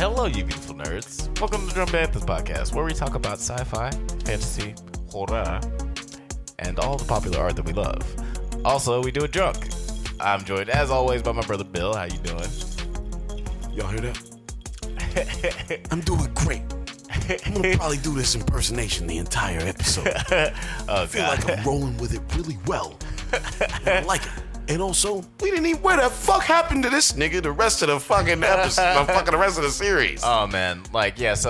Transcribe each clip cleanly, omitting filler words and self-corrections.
Hello, you beautiful nerds. Welcome to the Banthas podcast, where we talk about sci-fi, fantasy, horror, and all the popular art that we love. Also, we do it drunk. I'm joined, as always, by my brother Bill. How you doing? Y'all hear that? I'm doing great. I'm gonna probably do this impersonation the entire episode. I feel like I'm rolling with it really well. And I like it. And also, we didn't even. Where the fuck happened to this nigga the rest of the fucking episode? The rest of the series. Oh man, so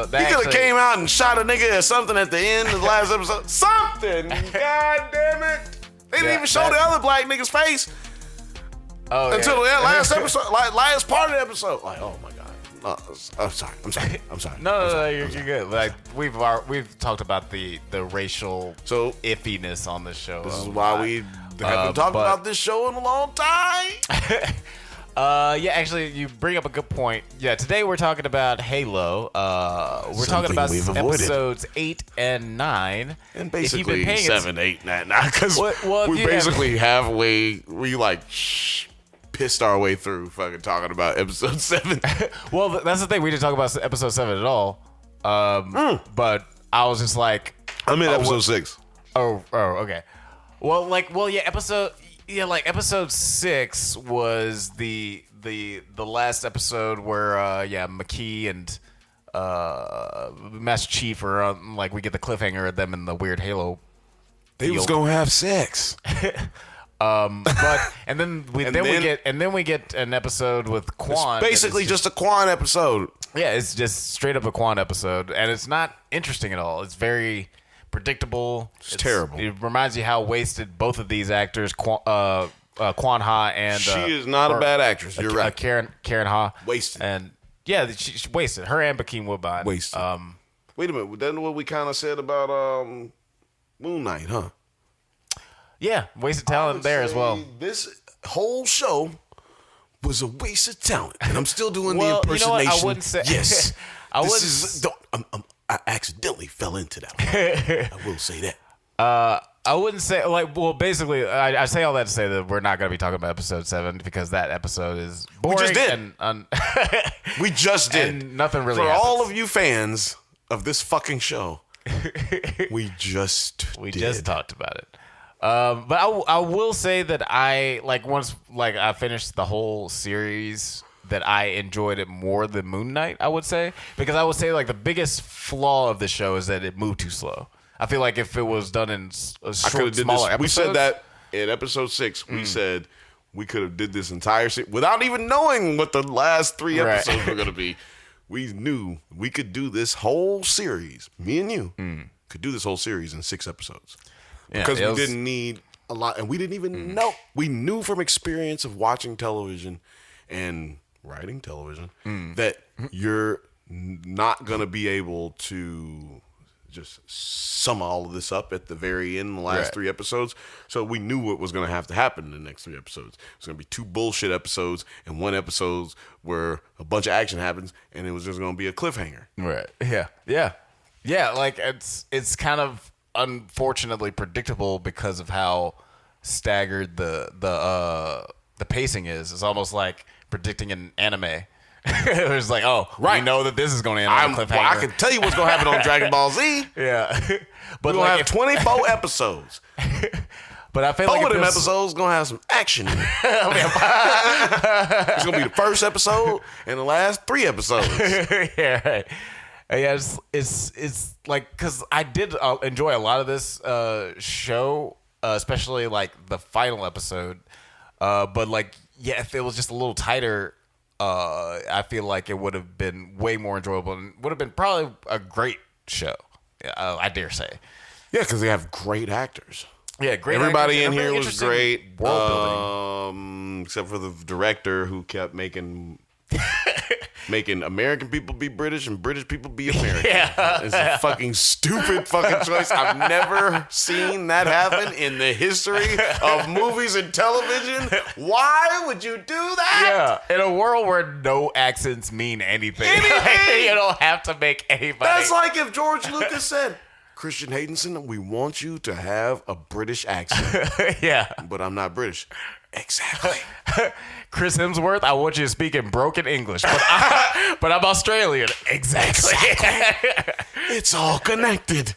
that he could have came out and shot a nigga or something at the end of the last episode. Something. God damn it. They didn't even show the other black nigga's face. Until the last episode, last part of the episode. Like, oh my god. I'm sorry. No, you're good. Like we've talked about the racial iffiness on this show. This is why we haven't talked about this show in a long time. Actually, you bring up a good point. Yeah, today we're talking about Halo. We're talking about episodes 8 and 9. And basically 7, 8, 9, because we basically halfway, pissed our way through fucking talking about episode 7. Well, that's the thing. We didn't talk about episode 7 at all. But I was just like, I'm in episode 6. Oh, okay. Episode 6 was the last episode where McKee and Master Chief are on, we get the cliffhanger of them in the weird Halo. They was gonna have sex. And then we get an episode with Quan. It's basically just a Quan episode. Yeah, it's just straight up a Quan episode, and it's not interesting at all. It's very predictable. It's terrible. It reminds you how wasted both of these actors, Quan Ha and she is not a bad actress. You're right. Karen Ha wasted. And yeah, she's wasted. Her and Bakeem Woodbine wasted. Wait a minute. That's what we kind of said about Moon Knight, huh? Yeah, wasted talent there as well. This whole show was a waste of talent, and I'm still doing the impersonation. You know what? I wouldn't say. Yes, I accidentally fell into that one. I will say that. I wouldn't say basically, I say all that to say that we're not going to be talking about episode 7 because that episode is boring. We just did. We just did. And nothing really. For happens. all of you fans of this fucking show, we just talked about it. But I will say that once I finished the whole series, that I enjoyed it more than Moon Knight, I would say. Because I would say the biggest flaw of the show is that it moved too slow. I feel like if it was done in smaller episodes. We said that in episode 6. We said we could have did this entire series without even knowing what the last 3 episodes were going to be. We knew we could do this whole series. Me and you could do this whole series in 6 episodes. Because we didn't need a lot. And we didn't even know. We knew from experience of watching television and writing television that you're not going to be able to just sum all of this up at the very end, the last 3 episodes. So we knew what was going to have to happen in the next 3 episodes. It's going to be 2 bullshit episodes and 1 episode where a bunch of action happens and it was just going to be a cliffhanger. Right. Yeah. It's kind of unfortunately predictable because of how staggered the pacing is. It's almost like predicting an anime. It's like, we know that this is going to end on a cliffhanger. I can tell you what's going to happen on Dragon Ball Z. Yeah. But we're going to have 24 episodes. But I feel 4 of them episodes going to have some action in it. It's going to be the first episode and the last 3 episodes. Yeah, right. Yeah, it's because I did enjoy a lot of this show, especially the final episode. But if it was just a little tighter, I feel like it would have been way more enjoyable and would have been probably a great show. I dare say. Yeah, because they have great acters. Yeah, great. Everybody in here was great. World building, except for the director who kept making American people be British and British people be American. Yeah. It's a fucking stupid fucking choice. I've never seen that happen in the history of movies and television. Why would you do that? Yeah, in a world where no accents mean anything. You don't have to make anybody. That's like if George Lucas said, Christian Haydenson, we want you to have a British accent. Yeah. But I'm not British. Exactly. Chris Hemsworth, I want you to speak in broken English, but I'm Australian. Exactly. It's all connected.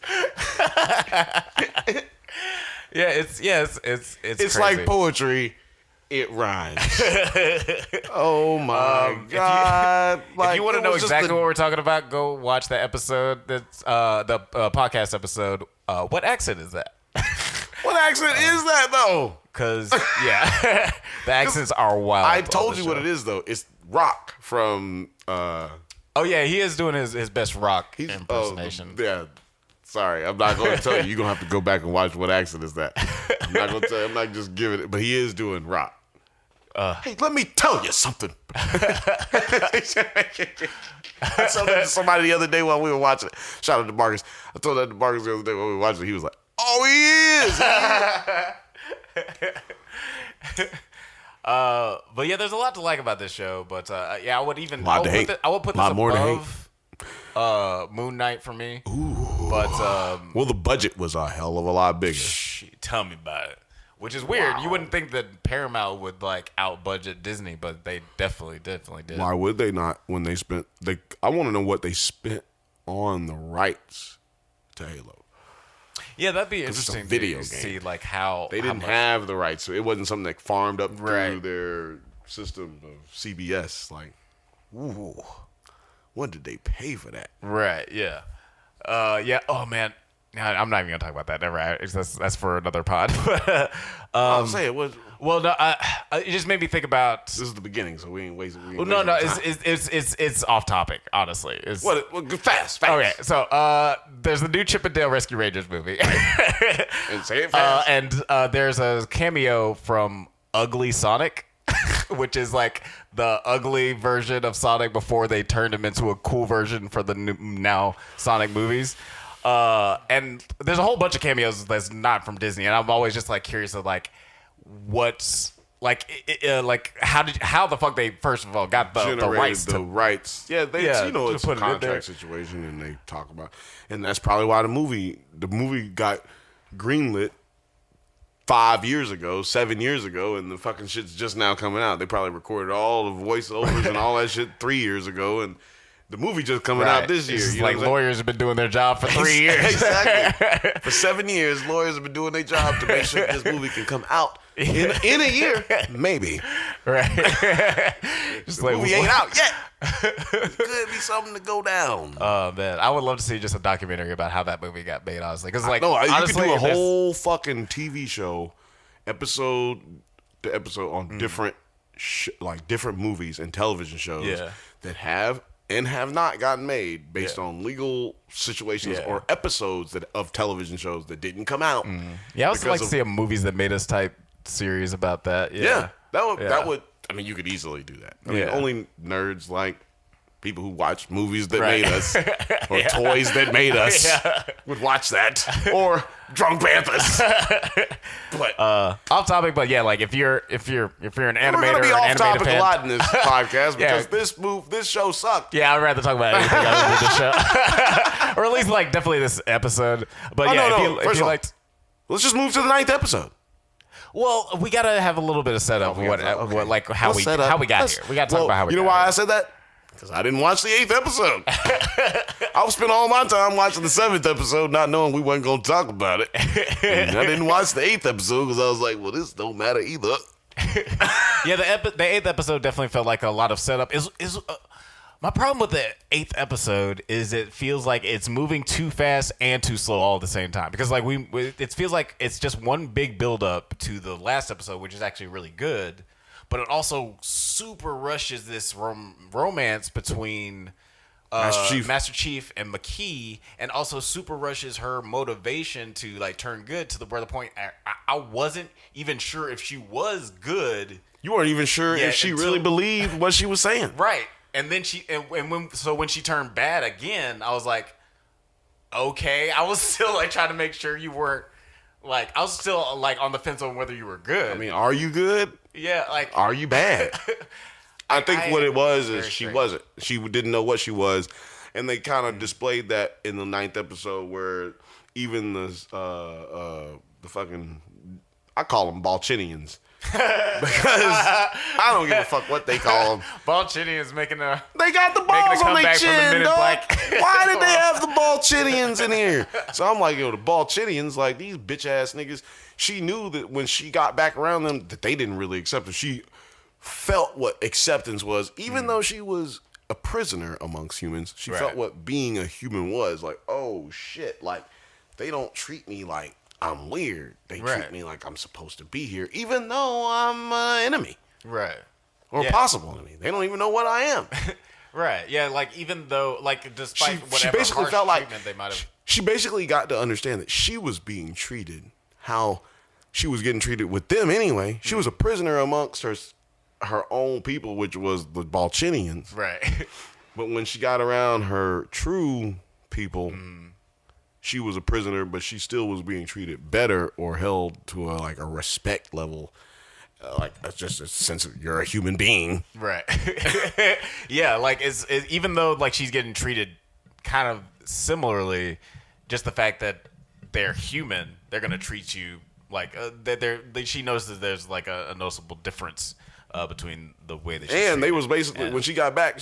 It's It's crazy. like poetry. It rhymes. Oh my God! If you want to know exactly what we're talking about, go watch the episode. That's the podcast episode. What accent is that? What accent is that though? Because the accents are wild. I told you what it is though. It's Rock from. Oh yeah, he is doing his best rock impersonation. Yeah. Sorry, I'm not going to tell you. You're going to have to go back and watch what accent is that. I'm not going to tell you. I'm not just giving it. But he is doing Rock. Hey, let me tell you something. I told that to somebody the other day while we were watching it. Shout out to Marcus. I told that to Marcus the other day while we were watching it. He was like, oh, he is. But yeah, there's a lot to like about this show. But I would put this more to hate. above Moon Knight for me. Ooh. But well, the budget was a hell of a lot bigger. Tell me about it. Which is weird. Wow. You wouldn't think that Paramount would like out budget Disney, but they definitely did. Why would they not? When they spent, I want to know what they spent on the rights to Halo. Yeah, that'd be interesting. It's a video game. See like how they didn't have the rights, so it wasn't something that farmed up through their system of CBS. Like, ooh, what did they pay for that? Right. Yeah. Yeah. Oh man. I'm not even gonna talk about that. Never. That's for another pod. I'll say it was. Well, no. It just made me think about. This is the beginning, so we ain't wasting. No. It's off topic. Honestly, fast. Okay, so there's the new Chip and Dale Rescue Rangers movie. And say it fast. And there's a cameo from Ugly Sonic, which is like the ugly version of Sonic before they turned him into a cool version for the now Sonic movies. And there's a whole bunch of cameos that's not from Disney, and I'm always just like curious of like what's like like how the fuck they first of all got the rights. Yeah, it's a contract situation, and they talk about, and that's probably why the movie got greenlit 7 years ago, and the fucking shit's just now coming out. They probably recorded all the voiceovers and all that shit 3 years ago, and the movie just coming out this year. It's like lawyers have been doing their job for 3 years. Exactly. For 7 years, lawyers have been doing their job to make sure this movie can come out in a year, maybe. Right. Just the movie ain't out yet. It could be something to go down. Oh man, I would love to see just a documentary about how that movie got made. Honestly, because like you could do a whole fucking TV show, episode to episode on different different movies and television shows that have and have not gotten made based on legal situations or episodes of television shows that didn't come out. Yeah, I would like to see a movies that made us type series about that. Yeah, that would. I mean, you could easily do that. I mean, only nerds like people who watch movies that made us or toys that made us would watch that, or drunk Banthas. But off topic, but yeah, like if you're an animator, we're gonna be off topic fan, a lot in this podcast because this show sucked. Yeah, I'd rather talk about anything other than this show, or at least like definitely this episode. But if you liked, let's just move to the 9th episode. Well, we gotta have a little bit of setup of how we got here. We gotta talk about how we. You know why I said that? Because I didn't watch the 8th episode. I spent all my time watching the 7th episode, not knowing we weren't going to talk about it. And I didn't watch the 8th episode because I was like, well, this don't matter either. Yeah, the 8th episode definitely felt like a lot of setup. My problem with the 8th episode is it feels like it's moving too fast and too slow all at the same time. Because like it feels like it's just one big build up to the last episode, which is actually really good. But it also super rushes this romance between Master Chief and McKee, and also super rushes her motivation to like turn good to the point I wasn't even sure if she was good. You weren't even sure if she really believed what she was saying, right? And then when she turned bad again, I was like, okay. I was still like trying to make sure you weren't like. I was still like on the fence on whether you were good. I mean, are you good? Yeah, like, are you bad? I think what it was is she wasn't. She didn't know what she was, and they kind of displayed that in the 9th episode where even the fucking, I call them Balchinians. Because I don't give a fuck what they call them. Balchinians making a... They got the balls on their chin, dog. Why did they have the Balchinians in here? So I'm like, yo, the Balchinians, like these bitch ass niggas. She knew that when she got back around them that they didn't really accept her. She felt what acceptance was, even though she was a prisoner amongst humans. She felt what being a human was. Like, oh shit, like they don't treat me like I'm weird. They treat me like I'm supposed to be here, even though I'm an enemy. Right. Or a possible enemy. They don't even know what I am. Right. Yeah, like even though, like despite whatever she basically harsh felt like treatment they might have... She basically got to understand that she was being treated how she was getting treated with them anyway. She was a prisoner amongst her own people, which was the Balchinians. Right. But when she got around her true people... She was a prisoner, but she still was being treated better or held to a respect level. Like that's just a sense of you're a human being. Right. Yeah, like it's even though like she's getting treated kind of similarly, just the fact that they're human, they're gonna treat you like she knows that there's like a noticeable difference between the way that she's and treated. They was basically when she got back,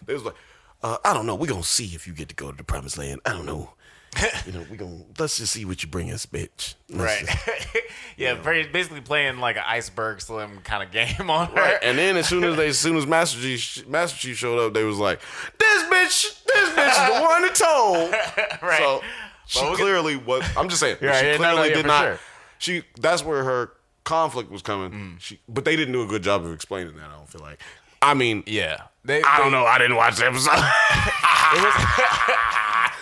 they was like, I don't know, we're gonna see if you get to go to the promised land. I don't know. Let's just see what you bring us, bitch. Yeah, basically playing like an Iceberg Slim kind of game on her. Right. And then as soon as Master Chief showed up, they was like, this bitch is the one that told. Right. So she clearly was. I'm just saying. Yeah, she clearly did not. Sure. That's where her conflict was coming. But they didn't do a good job of explaining that. I don't feel like. I mean, yeah. I don't know. I didn't watch the episode.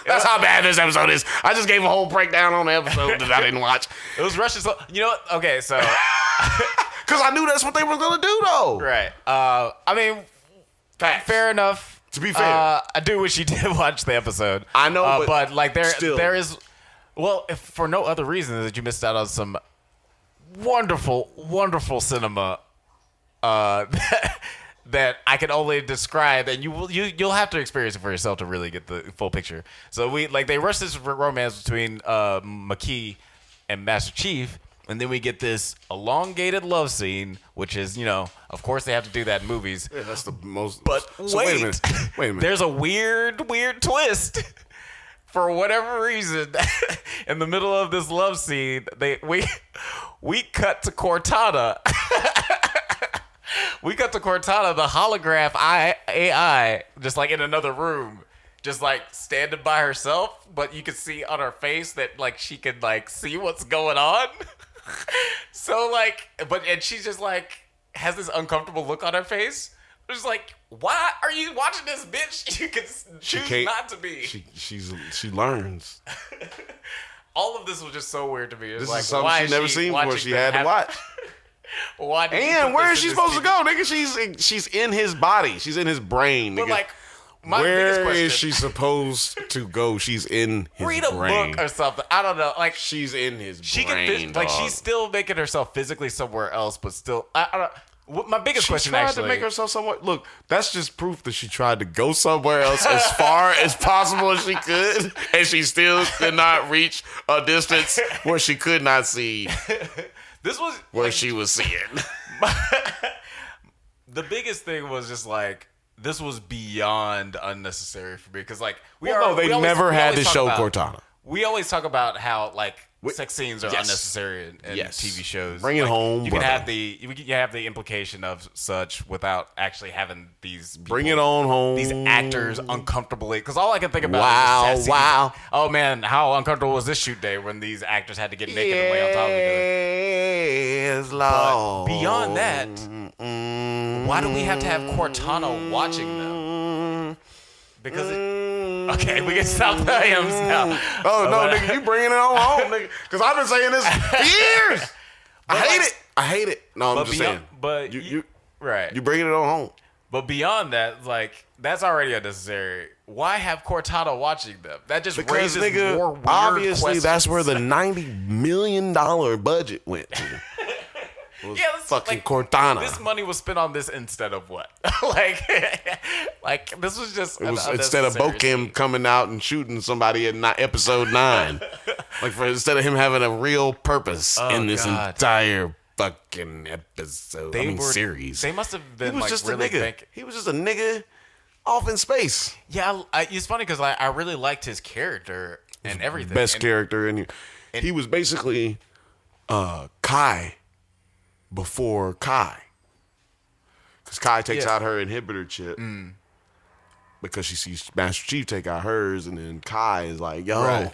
That's how bad this episode is. I just gave a whole breakdown on the episode that I didn't watch. It was rushing slow. You know what? Okay, so... Because I knew that's what they were going to do, though. Right. I mean, fair enough. To be fair. I do wish you did watch the episode. I know, but like still. there is... Well, if for no other reason than that you missed out on some wonderful, wonderful cinema that I can only describe, and you'll have to experience it for yourself to really get the full picture. So they rushed this romance between McKee and Master Chief, and then we get this elongated love scene, which is, of course they have to do that in movies. Yeah, that's the most. But so wait a minute. There's a weird twist. For whatever reason, in the middle of this love scene, we cut to Cortana. We got to Cortana, the holograph AI, just like in another room, just like standing by herself, but you can see on her face that like she can like see what's going on. So like, and she just like has this uncomfortable look on her face. It's like, why are you watching this, bitch? You can choose not to be. She learns. All of this was just so weird to me. This is something she's never seen before. She had to watch. And where is she supposed to go, nigga? She's in his body. She's in his brain, nigga. But like, my where biggest is she supposed to go? She's in his brain. Read a book or something. I don't know. Like she's in his brain. Can like she's still making herself physically somewhere else, but still. I don't. My biggest question actually. She tried to make herself somewhere. Look, that's just proof that she tried to go somewhere else as far as possible as she could, and she still could not reach a distance where she could not see. This was where she was seeing. The biggest thing was just like this was beyond unnecessary for me because like they never had to show Cortana. We always talk about how like sex scenes are unnecessary in TV shows. Bring it home. You can have the implication of such without actually having these people, bring it on home. These actors uncomfortably because all I can think about is wow. Oh man, how uncomfortable was this shoot day when these actors had to get naked and lay on top of each other? But beyond that, why do we have to have Cortana watching them? Because okay, we can stop the hymns now. Oh no, nigga, you bringing it on home, nigga? Because I've been saying this for years. I hate it. No, I'm just saying. But you right, you bringing it on home. But beyond that, like that's already unnecessary. Why have Cortana watching them? That just raises more weird obviously questions. That's where the $90 million budget went to. Fucking Cortana. This money was spent on this instead of what? like this was just it was instead of Bokim coming out and shooting somebody in episode 9. Like instead of him having a real purpose in this God. entire fucking episode, series. They must have been He was like just really a nigga. He was just a nigga off in space. Yeah, it's funny because I really liked his character and everything. Best character, and he was basically Kai before Kai, because Kai takes out her inhibitor chip because she sees Master Chief take out hers, and then Kai is like, "Yo, Right.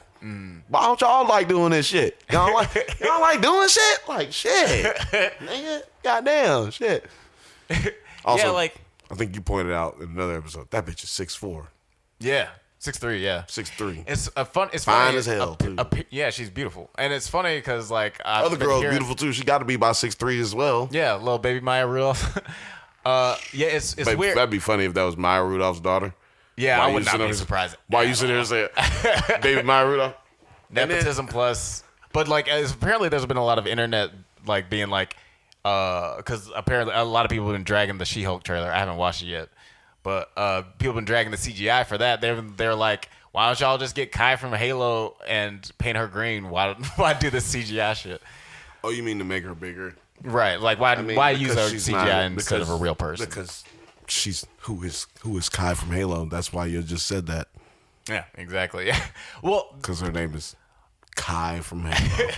why don't y'all like doing this shit? Y'all like doing shit? Like shit, nigga, goddamn shit." Also, yeah, like I think you pointed out in another episode that bitch is 6'4", yeah, 6'3", yeah, 6'3". It's a fun. It's Fine funny as hell, too. Yeah, she's beautiful, and it's funny because like I've Other been girl's hearing- beautiful too. She got to be about 6'3" as well. Yeah, little baby Maya Rudolph. Yeah, it's Babe, weird. That'd be funny if that was Maya Rudolph's daughter. Yeah, Why I you would not sitting be there- surprised. Why you sitting there and say, "Baby Maya Rudolph"? Nepotism plus, but like apparently there's been a lot of internet like being like, because apparently a lot of people have been dragging the She-Hulk trailer. I haven't watched it yet, but people have been dragging the CGI for that. They're like, why don't y'all just get Kai from Halo and paint her green? Why do the CGI shit? Oh, you mean to make her bigger? Right, like why use because her she's CGI not- instead of a real person? Because she's who is Kai from Halo. That's why you just said that. Yeah, exactly. Yeah, well, Because her name is Kai from Halo.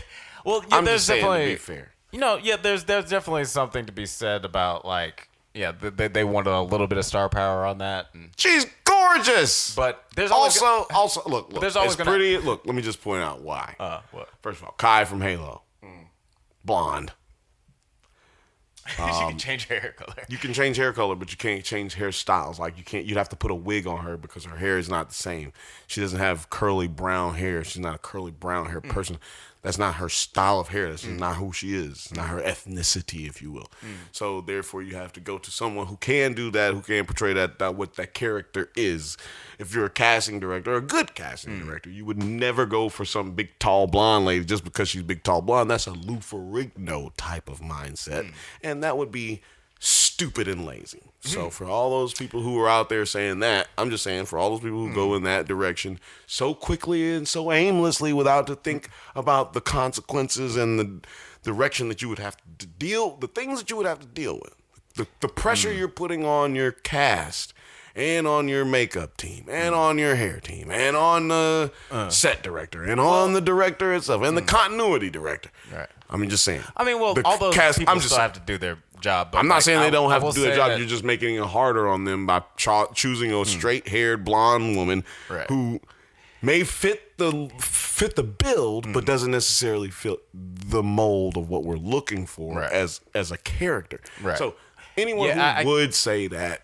well, yeah, I'm there's just saying definitely to be fair. there's definitely something to be said about like they wanted a little bit of star power on that, She's gorgeous. but there's always also look. there's always it's gonna- pretty. Look, let me just point out why. what? First of all, Kai from Halo, blonde. You can change her hair color. You can change hair color, but you can't change hairstyles. Like you can't. You'd have to put a wig on her because her hair is not the same. She doesn't have curly brown hair. She's not a curly brown hair person. That's not her style of hair. That's just not who she is. It's not her ethnicity, if you will. So therefore, you have to go to someone who can do that, who can portray that what that character is. If you're a casting director, or a good casting director, you would never go for some big, tall, blonde lady just because she's big, tall, blonde. That's a Lou Ferrigno type of mindset, and that would be stupid and lazy. So for all those people who are out there saying that, I'm just saying for all those people who go in that direction so quickly and so aimlessly without to think about the consequences and the direction that you would have to deal, the things that you would have to deal with, the pressure you're putting on your cast and on your makeup team and on your hair team and on the set director and on the director itself and the continuity director. Right. I mean, just saying. I mean, well, The all those cast- people I'm just- still have to do their job. But I'm not like, saying they don't have I to will do their say job. that- You're just making it harder on them by choosing a straight-haired blonde woman Right. who may fit the build, but doesn't necessarily fit the mold of what we're looking for Right. as a character. Right. So anyone Yeah, who would say that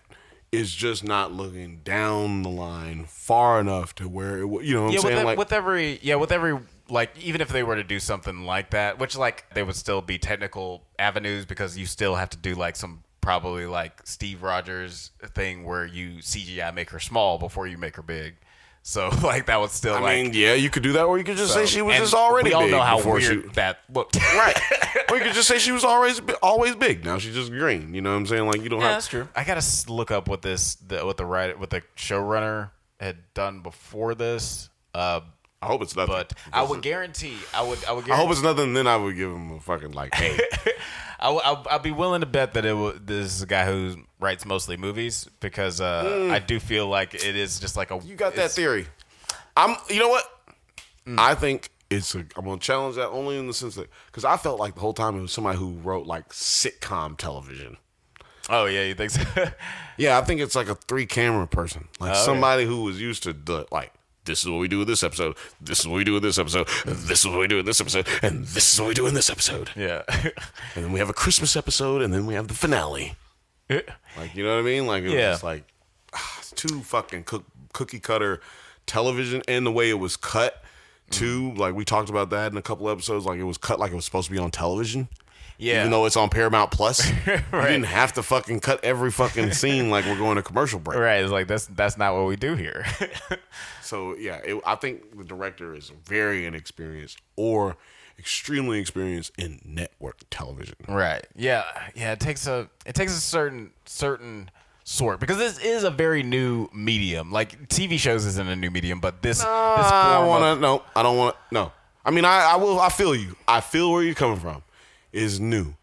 is just not looking down the line far enough to where it, you know what I'm saying? with every like even if they were to do something like that, which like they would still be technical avenues because you still have to do like some probably like Steve Rogers thing where you CGI make her small before you make her big. So like that would still I like mean, yeah, you could do that, or you could just say she was and just already we all big know how before weird she, that looked. right. Or you could just say she was always big. Now she's just green. You know what I'm saying? Like you don't Yeah, have. that's true. I gotta look up what the showrunner had done before this. I hope it's nothing. But I would guarantee. I would guarantee. I hope it's nothing. Then I would give him a fucking like, hey, I'd be willing to bet that this is a guy who writes mostly movies because I do feel like it is just like a. you got that theory. You know what? I think I'm gonna challenge that only in the sense that because I felt like the whole time it was somebody who wrote like sitcom television. Oh yeah, you think so? Yeah, I think it's like a 3-camera person, like somebody who was used to like. This is what we do in this episode. This is what we do in this episode. This is what we do in this episode. And this is what we do in this episode. Yeah. And then we have a Christmas episode, and then we have the finale. Like, you know what I mean? Like, it was just like, it's too fucking cookie cutter television, and the way it was cut, too. Like, we talked about that in a couple episodes. Like, it was cut like it was supposed to be on television. Yeah. Even though it's on Paramount Plus. You didn't have to fucking cut every fucking scene like we're going to commercial break. Right. It's like that's not what we do here. So, yeah, I think the director is very inexperienced or extremely experienced in network television. Right. Yeah. Yeah. It takes a certain sort because this is a very new medium. Like TV shows isn't a new medium, but this. I don't want to. No. I mean, I feel you. I feel where you're coming from. Is new.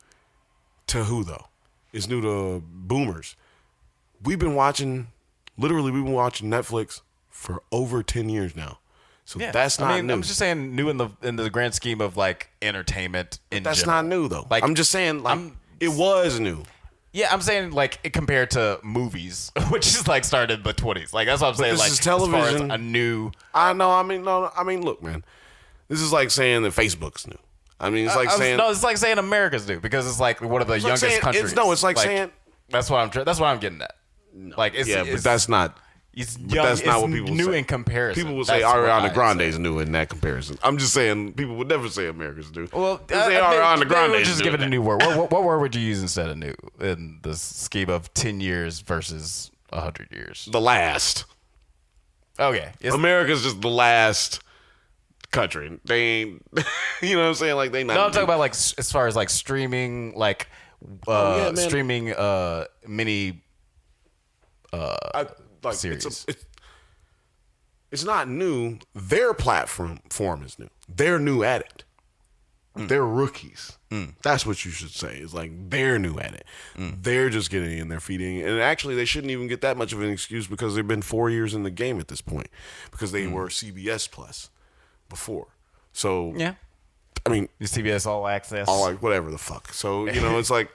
To who, though? It's new to boomers. We've been watching Netflix for over 10 years now. So that's not new. I'm just saying new in the grand scheme of like entertainment in That's general. not new though. Like, I'm just saying like it was new. Yeah, I'm saying like compared to movies, which is like started in the 20s. Like that's what I'm saying. This Like is television. as far as a new. I know. I mean, look, man. This is like saying that Facebook's new. I mean, it's like saying it's like saying America's new because it's like one of the youngest countries. It's like saying that's what I'm getting at. No. Like but that's not. It's young. That's not what it's people new say. in comparison. People will say Ariana Grande is new in that comparison. I'm just saying people would never say America's new. Well, they say Ariana Grande is just new. give it a new word. What word would you use instead of new in the scheme of 10 years versus 100 years? The last. Okay. America's just the last country. They ain't, you know what I'm saying? Like they not. No, I'm talking about like as far as like streaming, like streaming mini series. It's not new. Their platform is new. They're new at it. They're rookies. That's what you should say. It's like they're new at it. They're just getting in their feet. And actually, they shouldn't even get that much of an excuse because they've been 4 years in the game at this point because they were CBS Plus before. So, yeah. I mean, The CBS All Access. all like whatever the fuck. So, you know, it's like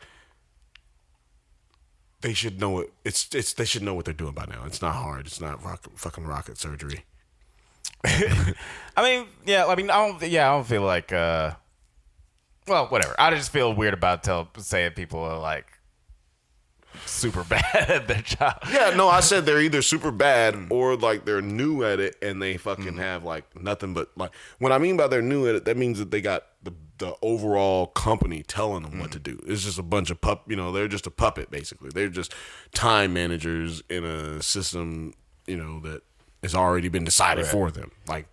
they should know it. They should know what they're doing by now. It's not hard. It's not fucking rocket surgery. I mean, I don't feel like well, whatever. I just feel weird about saying people are like super bad at their job. Yeah, no, I said they're either super bad or like they're new at it and they fucking have like nothing but like what I mean by they're new at it, that means that they got the overall company telling them what to do. It's just a bunch of they're just a puppet basically. They're just time managers in a system, that has already been decided for them. Like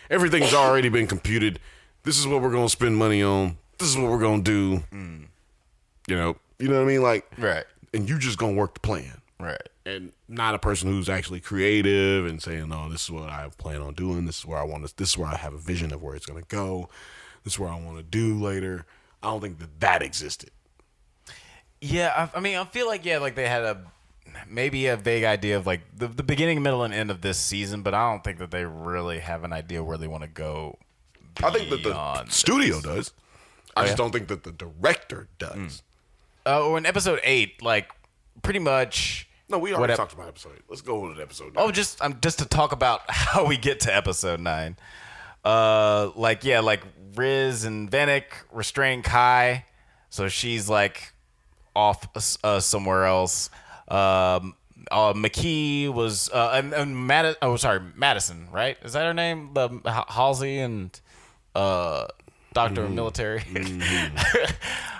everything's already been computed. This is what we're gonna spend money on. This is what we're gonna do. You know what I mean? Like, right. And you just gonna work the plan, right? And not a person who's actually creative and saying, "No, this is what I plan on doing. This is where I want to. This is where I have a vision of where it's gonna go. This is where I want to do later." I don't think that existed. Yeah, I mean, I feel like like they had maybe a vague idea of like the beginning, middle, and end of this season, but I don't think that they really have an idea where they want to go. I think that the studio does. I just don't think that the director does. In episode 8, like pretty much. No, we already talked about episode 8. Let's go on to episode 9. Oh, just to talk about how we get to episode 9. Like Riz and Vanek restrain Kai, so she's like off somewhere else. McKee was Madison, right? Is that her name? Halsey and Doctor of Military.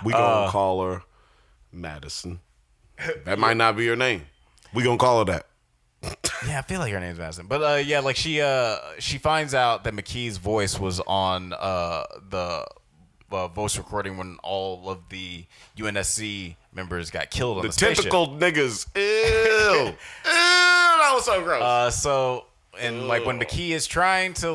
We gonna call her Madison. That might not be her name. We gonna call her that. Yeah, I feel like her name's Madison. But like she finds out that McKee's voice was on the voice recording when all of the UNSC members got killed on the spaceship. Tentacled niggas. Ew. That was so gross. Like when McKee is trying to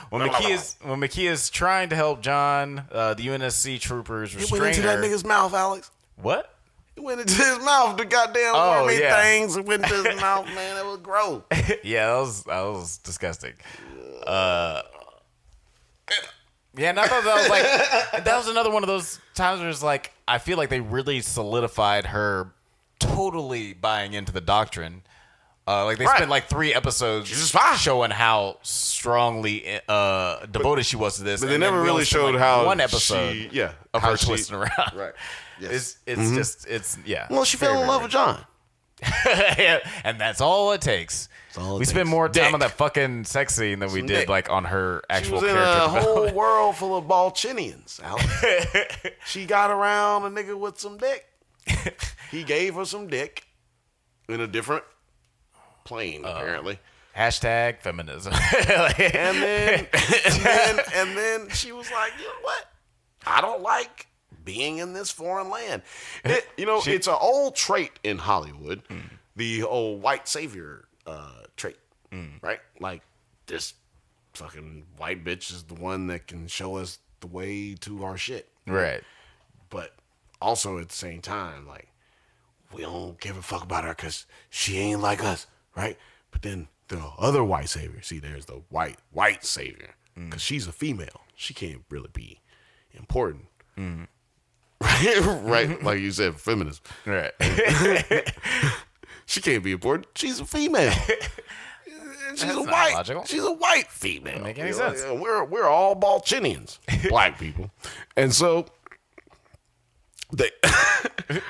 when McKee is trying to help John, the UNSC troopers restrain her. It went into that nigga's mouth, Alex. What? It went into his mouth. The goddamn wormy things went into his mouth, man. That was gross. Yeah, that was disgusting. Yeah, and I thought that was like that was another one of those times where it's like I feel like they really solidified her totally buying into the doctrine. Like they spent like 3 episodes showing how strongly devoted she was to this, but they never really showed how one episode of her twisting around. Right. Yes. It's Well, she fell in love with John. And that's all it takes. We spent more time on that fucking sex scene than we did like on her actual character. She was in a whole world full of Balchinians. She got around a nigga with some dick. He gave her some dick in a different plane, apparently. Hashtag feminism. and then she was like, you know what? I don't like being in this foreign land. It's an old trait in Hollywood, the old white savior trait, right? Like this fucking white bitch is the one that can show us the way to our shit. Right. But also at the same time, like, we don't give a fuck about her because she ain't like us, right? But then the other white savior, see, there's the white savior, because she's a female. She can't really be important. Right? Like you said, feminism. Right. She can't be important. She's a female. She's That's a not white. logical. She's a white female. Doesn't make any sense. We're all Balchinians, black people, and so they.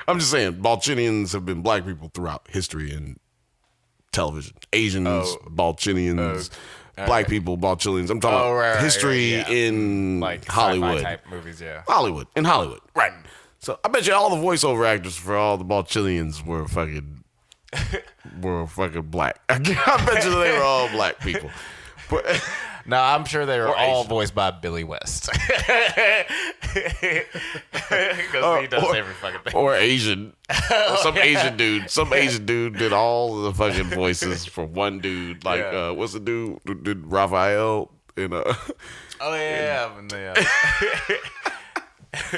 I'm just saying, Balchinians have been black people throughout history and television. Asians, Balchinians, black people, Balchinians. I'm talking about history in like Hollywood type movies. Yeah. Hollywood, right? So I bet you all the voiceover actors for all the Balchinians were fucking black. I bet you they were all black people. But No, I'm sure they were all Asian. voiced by Billy West. Because he does every fucking thing. or Asian, or some Asian dude. Some Asian dude did all the fucking voices for one dude. Like, what's the dude who did Raphael in Oh yeah.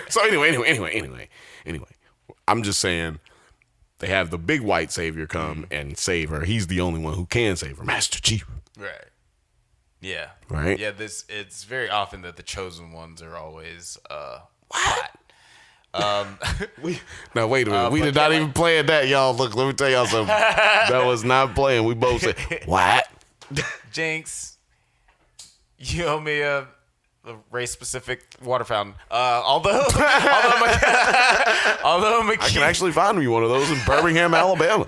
So anyway, I'm just saying they have the big white savior come and save her. He's the only one who can save her, Master Chief. Right. Yeah. Right? Yeah, it's very often that the chosen ones are always hot. Now wait a minute. We did not even plan that, y'all. Look, let me tell y'all something. That was not playing. We both said, what? Jinx, you owe me a race-specific water fountain. Although McKee, I can actually find me one of those in Birmingham, Alabama.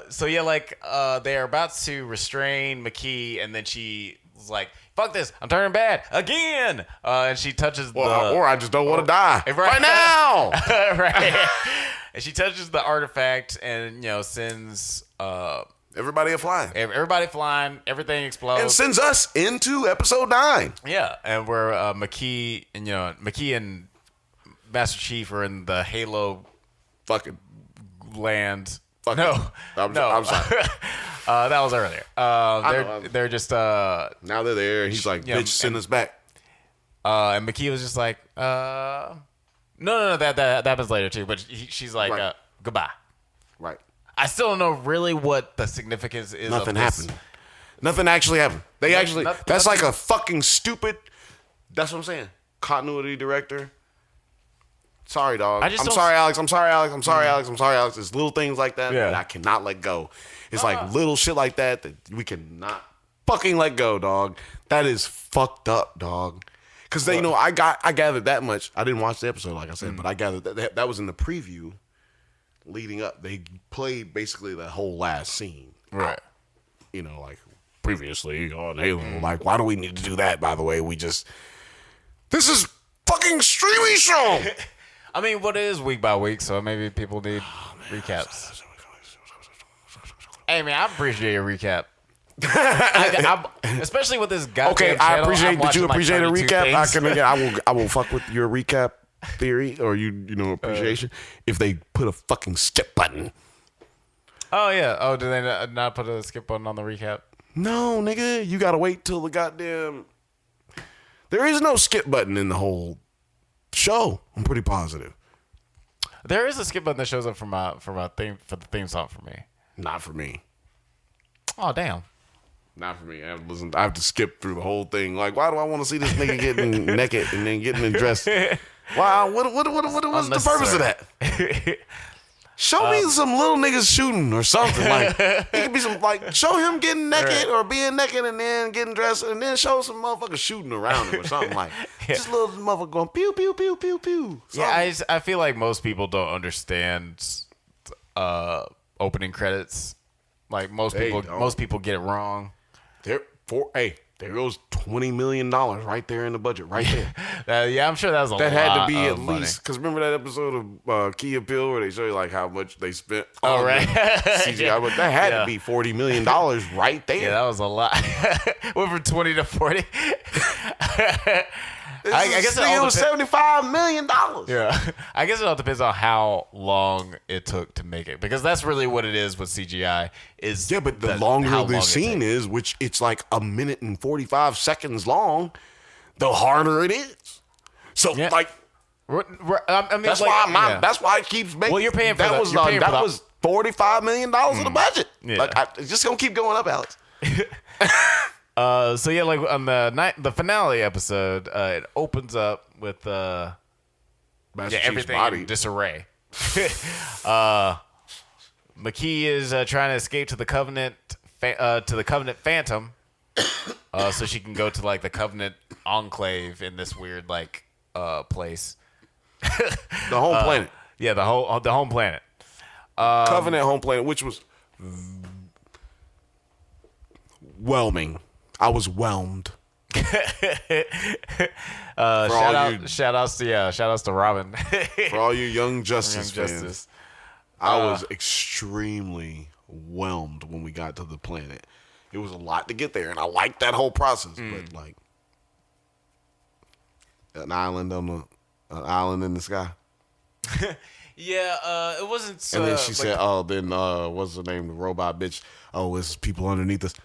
So yeah, like they are about to restrain McKee, and then she was like, "Fuck this! I'm turning bad again!" And she touches or I just don't want to die right now. Right. And she touches the artifact, and sends Everybody flying. everybody flying. Everything explodes, And sends us into episode 9. yeah, and where McKee and Master Chief are in the Halo Fucking. land. Fucking. No. I'm sorry. That was earlier. They're just Now they're there, and he's like, bitch, send us back. and McKee was just like, no, that happens later too. But she's like, Right. Goodbye. Right. I still don't know really what the significance is. Nothing of this. happened. Nothing actually happened. That's like a fucking stupid, that's what I'm saying, continuity director. Sorry, dog. I'm sorry, Alex. There's little things like that that I cannot let go. It's like little shit like that we cannot fucking let go, dog. That is fucked up, dog. Because they I gathered that much. I didn't watch the episode, like I said, but I gathered that was in the preview leading up. They played basically the whole last scene. Right. Like previously on Halo. Like, why do we need to do that, by the way? This is fucking streaming show. I mean, what is week by week? So maybe people need recaps. Hey man, I appreciate your recap. Especially with this goddamn Okay, I channel, appreciate I'm that you watching, appreciate a 32 recap. things. I will fuck with your recap theory or appreciation if they put a fucking skip button. Oh yeah. Oh, did they not put a skip button on the recap? No, nigga, you gotta wait till the goddamn. There is no skip button in the whole show. I'm pretty positive. There is a skip button that shows up for the theme song for me. Not for me. Oh damn. Not for me. I have to skip through the whole thing. Like, why do I want to see this nigga getting naked and then getting dressed? Wow, what's the purpose of that? Show me some little niggas shooting or something. Like, it could be some, like, show him getting naked or being naked and then getting dressed and then show some motherfuckers shooting around him or something like. Just a little motherfucker going pew, pew, pew, pew, pew. Yeah, I feel like most people don't understand opening credits. Like most people get it wrong. There goes $20 million right there in the budget, right there. Yeah, I'm sure that was a lot. That had to be at money. least, because remember that episode of Key and Peele where they show you like how much they spent Oh, on right. the CGI, but that had to be $40 million right there. Yeah, that was a lot. Went from 20 to 40. I guess it was $75 million. Yeah, I guess it all depends on how long it took to make it, because that's really what it is with CGI. Is but the longer the scene is, which it's like 1 minute and 45 seconds long, the harder it is. So like, I mean, that's why it keeps making. Well, you're paying for that. That was $45 million of the budget. Yeah. Like, it's just gonna keep going up, Alex. So yeah, like on the finale episode, it opens up with everything in disarray. McKee is trying to escape to the Covenant Phantom, so she can go to like the Covenant Enclave in this weird like place. The home planet. Yeah, the home planet. Covenant home planet, which was whelming. I was whelmed. Shout outs to Robin. For all you Young Justice fans. I was extremely whelmed when we got to the planet. It was a lot to get there, and I liked that whole process. But like an island in the sky. Yeah, it wasn't. And then she said, "Oh, then what's the name? The robot bitch. Oh, it's people underneath us.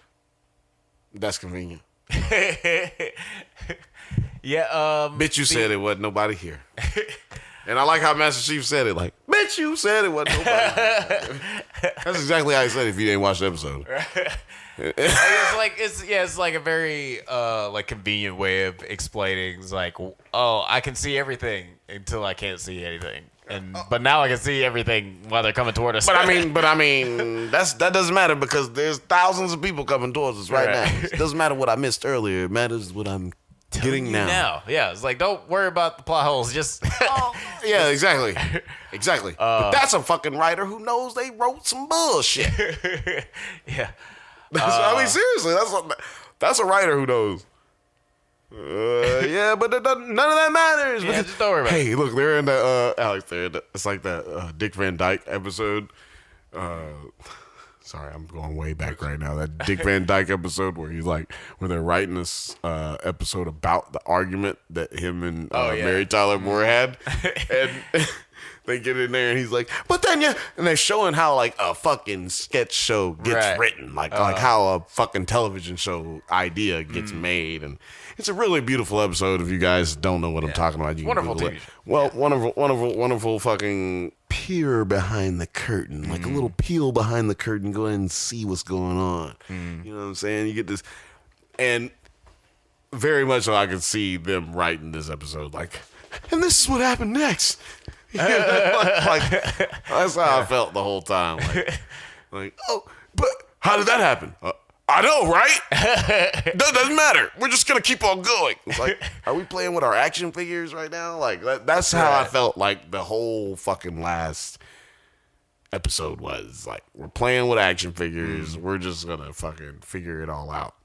That's convenient." Yeah, bitch, you said it wasn't nobody here. And I like how Master Chief said it, like, bitch, you said it wasn't nobody here. That's exactly how he said it if you didn't watch the episode. It's like a very like convenient way of explaining. It's like, oh, I can see everything until I can't see anything. But now I can see everything while they're coming toward us. But I mean, that doesn't matter, because there's thousands of people coming towards us right now. It doesn't matter what I missed earlier. It matters what I'm getting now. Yeah, it's like, don't worry about the plot holes. Just yeah, exactly. But that's a fucking writer who knows they wrote some bullshit. Yeah. I mean, seriously, that's a writer who knows. Yeah, but none of that matters. Yeah, just don't worry about it. Hey, look, they're in the Alex. It's like that Dick Van Dyke episode. Sorry, I'm going way back right now. That Dick Van Dyke episode where they're writing this episode about the argument that him and Mary Tyler Moore had, and they get in there and he's like, but then and they're showing how like a fucking sketch show gets written, like how a fucking television show idea gets made, and it's a really beautiful episode. If you guys don't know what I'm talking about, you wonderful can Google TV it. Well, wonderful fucking peer behind the curtain, like a little peel behind the curtain. Go ahead and see what's going on. You know what I'm saying? You get this, and very much so I can see them writing this episode, like, and this is what happened next. like that's how I felt the whole time. Like, oh, but how did that happen? I know, right? That doesn't matter. We're just gonna keep on going. It's like, are we playing with our action figures right now? Like that's how I felt like the whole fucking last episode was. Like, we're playing with action figures. We're just gonna fucking figure it all out.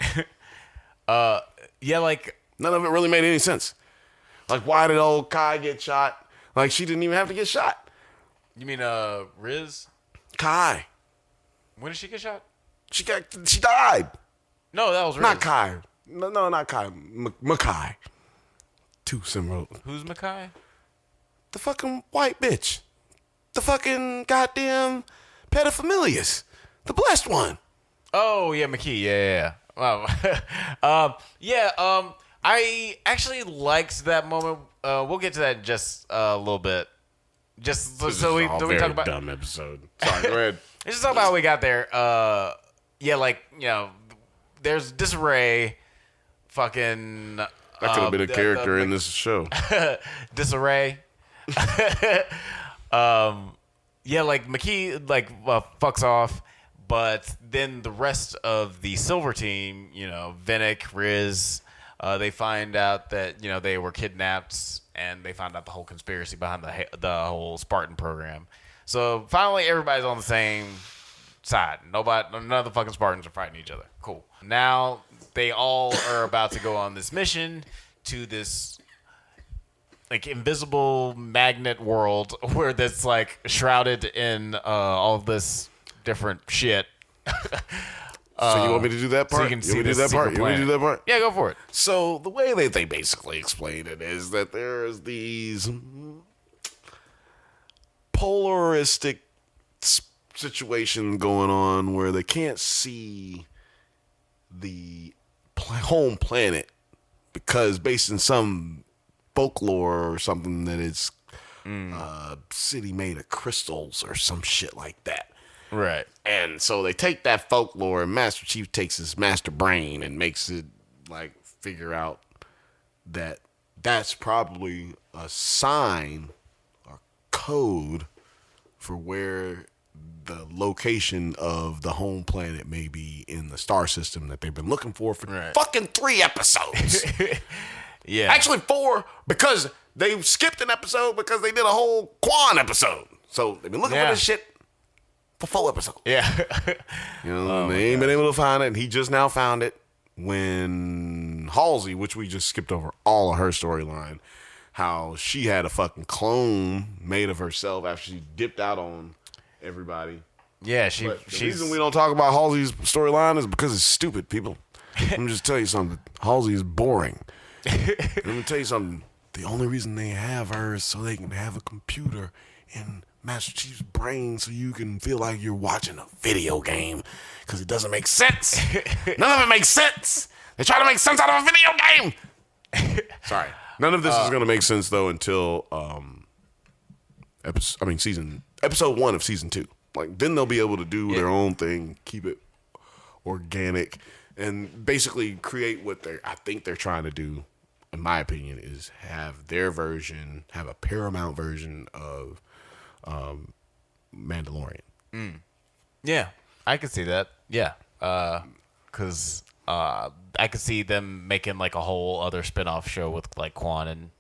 Yeah, like none of it really made any sense. Like, why did old Kai get shot? Like, she didn't even have to get shot. You mean Riz? Kai. When did she get shot? She died. No, that was Riz. Not Kai. No, not Kai. Makai. Too similar. Who's Makai? The fucking white bitch. The fucking goddamn pedophilia. The blessed one. Oh yeah, McKee. Yeah. Wow. I actually liked that moment. We'll get to that in just a little bit. Just so we talk about dumb episode. Sorry, go ahead. Let's just talk about how we got there. There's disarray. Fucking. That could have been a character in this show. Disarray. McKee fucks off, but then the rest of the Silver Team, Vinnick, Riz, they find out that they were kidnapped, and they found out the whole conspiracy behind the whole Spartan program. So finally, everybody's on the same side. None of the fucking Spartans are fighting each other. Cool. Now they all are about to go on this mission to this like invisible magnet world where that's like shrouded in all of this different shit. So you want me to do that part? So you can see want me to the do that part? secret You want me to do that part? Yeah, go for it. So the way that they basically explain it is that there's these polaristic situation going on where they can't see the home planet because based in some folklore or something that it's a city made of crystals or some shit like that. Right. And so they take that folklore and Master Chief takes his master brain and makes it like figure out that that's probably a sign or code for where the location of the home planet may be in the star system that they've been looking for fucking 3 episodes. Yeah. Actually 4 because they skipped an episode because they did a whole Quan episode. So they've been looking for this shit for 4 episodes. Yeah. They ain't been able to find it. And he just now found it when Halsey, which we just skipped over all of her storyline, how she had a fucking clone made of herself after she dipped out on everybody. Yeah, the reason we don't talk about Halsey's storyline is because it's stupid, people. Let me just tell you something. Halsey is boring. Let me tell you something. The only reason they have her is so they can have a computer in Master Chief's brain so you can feel like you're watching a video game because it doesn't make sense. None of it makes sense. They try to make sense out of a video game. Sorry. None of this is going to make sense, though, until episode 1 of season 2. Like, then they'll be able to do their own thing, keep it organic, and basically create what I think they're trying to do, in my opinion, is have their version, have a Paramount version of Mandalorian. Yeah, I could see that. Yeah, because I could see them making like a whole other spinoff show with like Quan and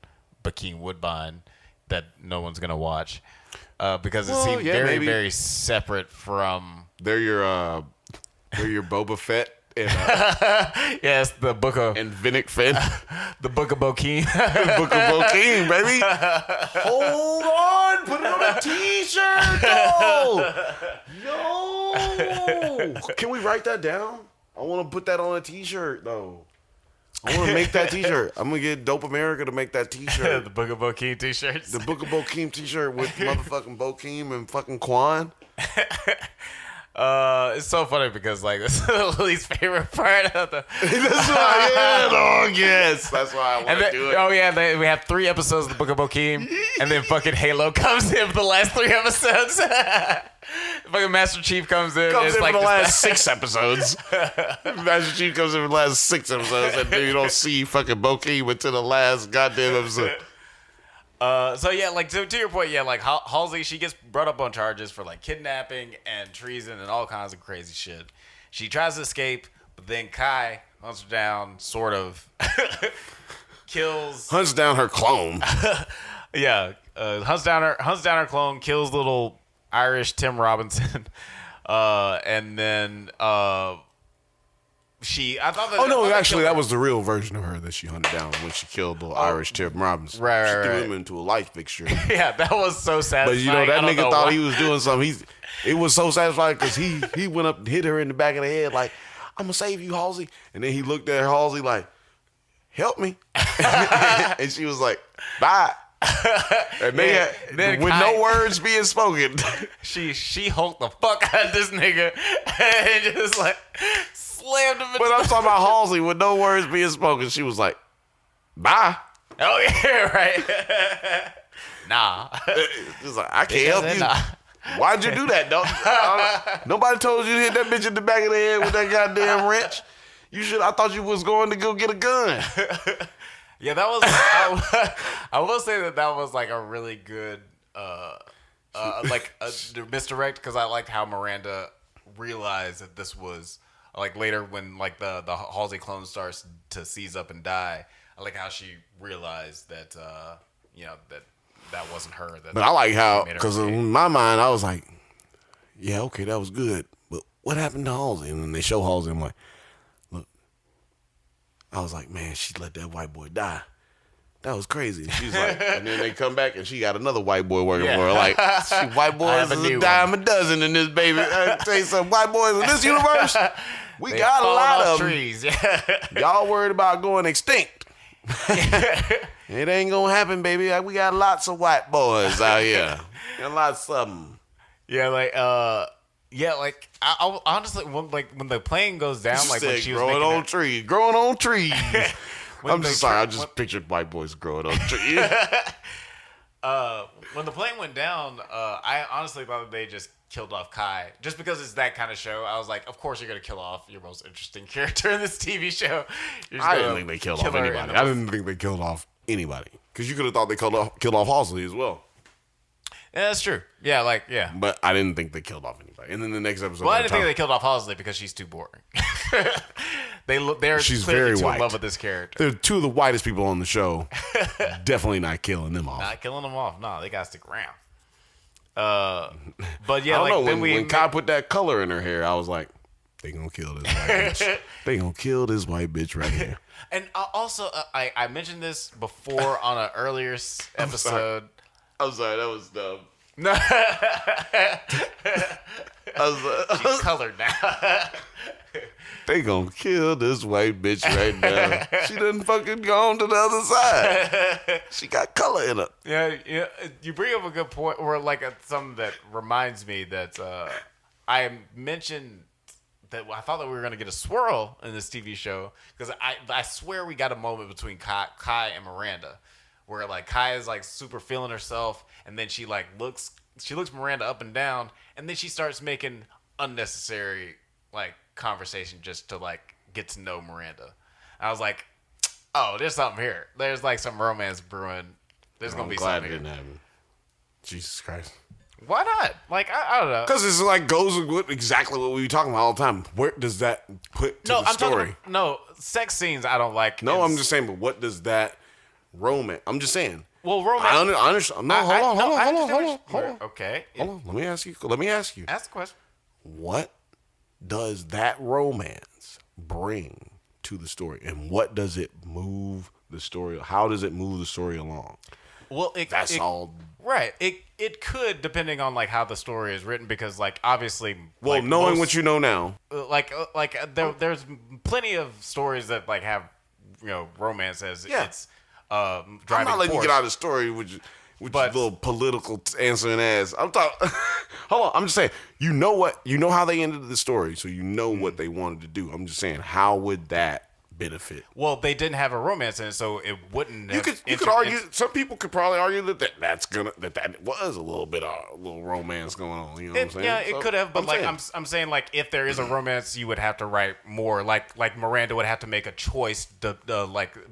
Bokeem Woodbine that no one's gonna watch because it seemed very separate from. They're your Boba Fett. And, yes, the book of and Vinnick Finn, the book of Bokeem, the book of Bokeem, baby. Hold on, put it on a T-shirt, yo. Can we write that down? I want to put that on a T-shirt, though. I want to make that T-shirt. I'm gonna get Dope America to make that T-shirt. The book of Bokeem T-shirts. The book of Bokeem T-shirt with motherfucking Bokeem and fucking Quan. It's so funny because like this is the least favorite part of the. That's why, that's why I want to do it. Oh yeah, we have 3 episodes of the Book of Bokeem, and then fucking Halo comes in for the last 3 episodes. Fucking Master Chief comes in. Comes in like for the last 6 episodes. Master Chief comes in for the last 6 episodes, and then you don't see fucking Bokeem until the last goddamn episode. So yeah, like to your point, yeah, like Halsey, she gets brought up on charges for like kidnapping and treason and all kinds of crazy shit. She tries to escape, but then Kai hunts her down, sort of hunts down her clone. Yeah, hunts down her clone, kills little Irish Tim Robinson, and then I thought that. Oh no! Actually, that was the real version of her that she hunted down when she killed the Irish Tim Robinson. Right, she threw him into a light fixture. Yeah, that was so satisfying. But that nigga thought he was doing something. It was so satisfying because he went up and hit her in the back of the head like, "I'm gonna save you, Halsey." And then he looked at her, Halsey like, "Help me," and she was like, "Bye." And then with no words being spoken, she hulked the fuck out of this nigga and just like. Slammed him. But I'm talking about Halsey with no words being spoken. She was like, "Bye." Oh yeah, right. Nah. She's like, "I can't help you." Nah. Why'd you do that, dog? Nobody told you to hit that bitch in the back of the head with that goddamn wrench. I thought you was going to go get a gun. Yeah, that was. I will say that was like a really good, misdirect because I liked how Miranda realized that this was. Like later when like the Halsey clone starts to seize up and die, I like how she realized that that wasn't her. But I like how because in my mind I was like, yeah, okay, that was good, but what happened to Halsey? And then they show Halsey, I'm like, look, I was like, man, she let that white boy die. That was crazy. She's like, and then they come back and she got another white boy working for her. Like, white boys is a dime a dozen in this baby. I tell you something, white boys in this universe, We They got a falling lot off of 'em. trees. Yeah. Y'all worried about going extinct. It ain't gonna happen, baby. We got lots of white boys out here. Got lots of them. Yeah, like I honestly when the plane goes down, like when she was growing making on trees, growing on trees. I'm the just sorry. I just pictured white boys growing on trees. when the plane went down, I honestly thought that they just killed off Kai. Just because it's that kind of show, I was like, of course you're gonna kill off your most interesting character in this TV show. I didn't think they killed off anybody. I didn't think they killed off anybody because you could have thought they killed off Halsey as well. Yeah, that's true. Yeah, yeah. But I didn't think they killed off anybody. And then the next episode, Well, I didn't think they killed off Halsey because she's too boring. She's very too white. in love with this character. They're two of the whitest people on the show. Definitely not killing them off. Not killing them off. No, they got to stick around. But yeah, I don't know. then When Kai put that color in her hair, I was like, they gonna kill this white bitch. They gonna kill this white bitch right here. And also, I mentioned this before on an earlier episode. I'm sorry, that was dumb. No, I she's colored now. They gonna kill this white bitch right now. She done fucking gone to the other side. She got color in her. Yeah. You bring up a good point, or something that reminds me that I mentioned that I thought that we were gonna get a swirl in this TV show because I swear we got a moment between Kai and Miranda where Kai is super feeling herself, and then she looks Miranda up and down, and then she starts making unnecessary conversation just to get to know Miranda. I was like, oh, there's something here. There's some romance brewing. There's gonna be something here. It didn't happen. Jesus Christ. Why not? I don't know. Because it's goes with exactly what we were talking about all the time. Where does that put to the story? No, sex scenes I don't like. No, I'm just saying, but what does that romance? I'm just saying. Well, romance. I understand. No, hold on. Okay. Hold on. Let me ask you. Ask the question. What does that romance bring to the story, and what does it move the story? How does it move the story along? Well, that's all. Right. It could, depending on how the story is written, because obviously. Well, knowing what you know now, there's plenty of stories that have romance as its driving force. I'm not letting you get out of the story with little political answering ass. I'm talking. Hold on. I'm just saying. You know how they ended the story, so you know what they wanted to do. I'm just saying, how would that benefit? Well, they didn't have a romance in it, so it wouldn't. You could argue. Some people could probably argue that was a little romance going on. You know what I'm saying? Yeah, it could have. But I'm saying if there is a romance, you would have to write more. Like Miranda would have to make a choice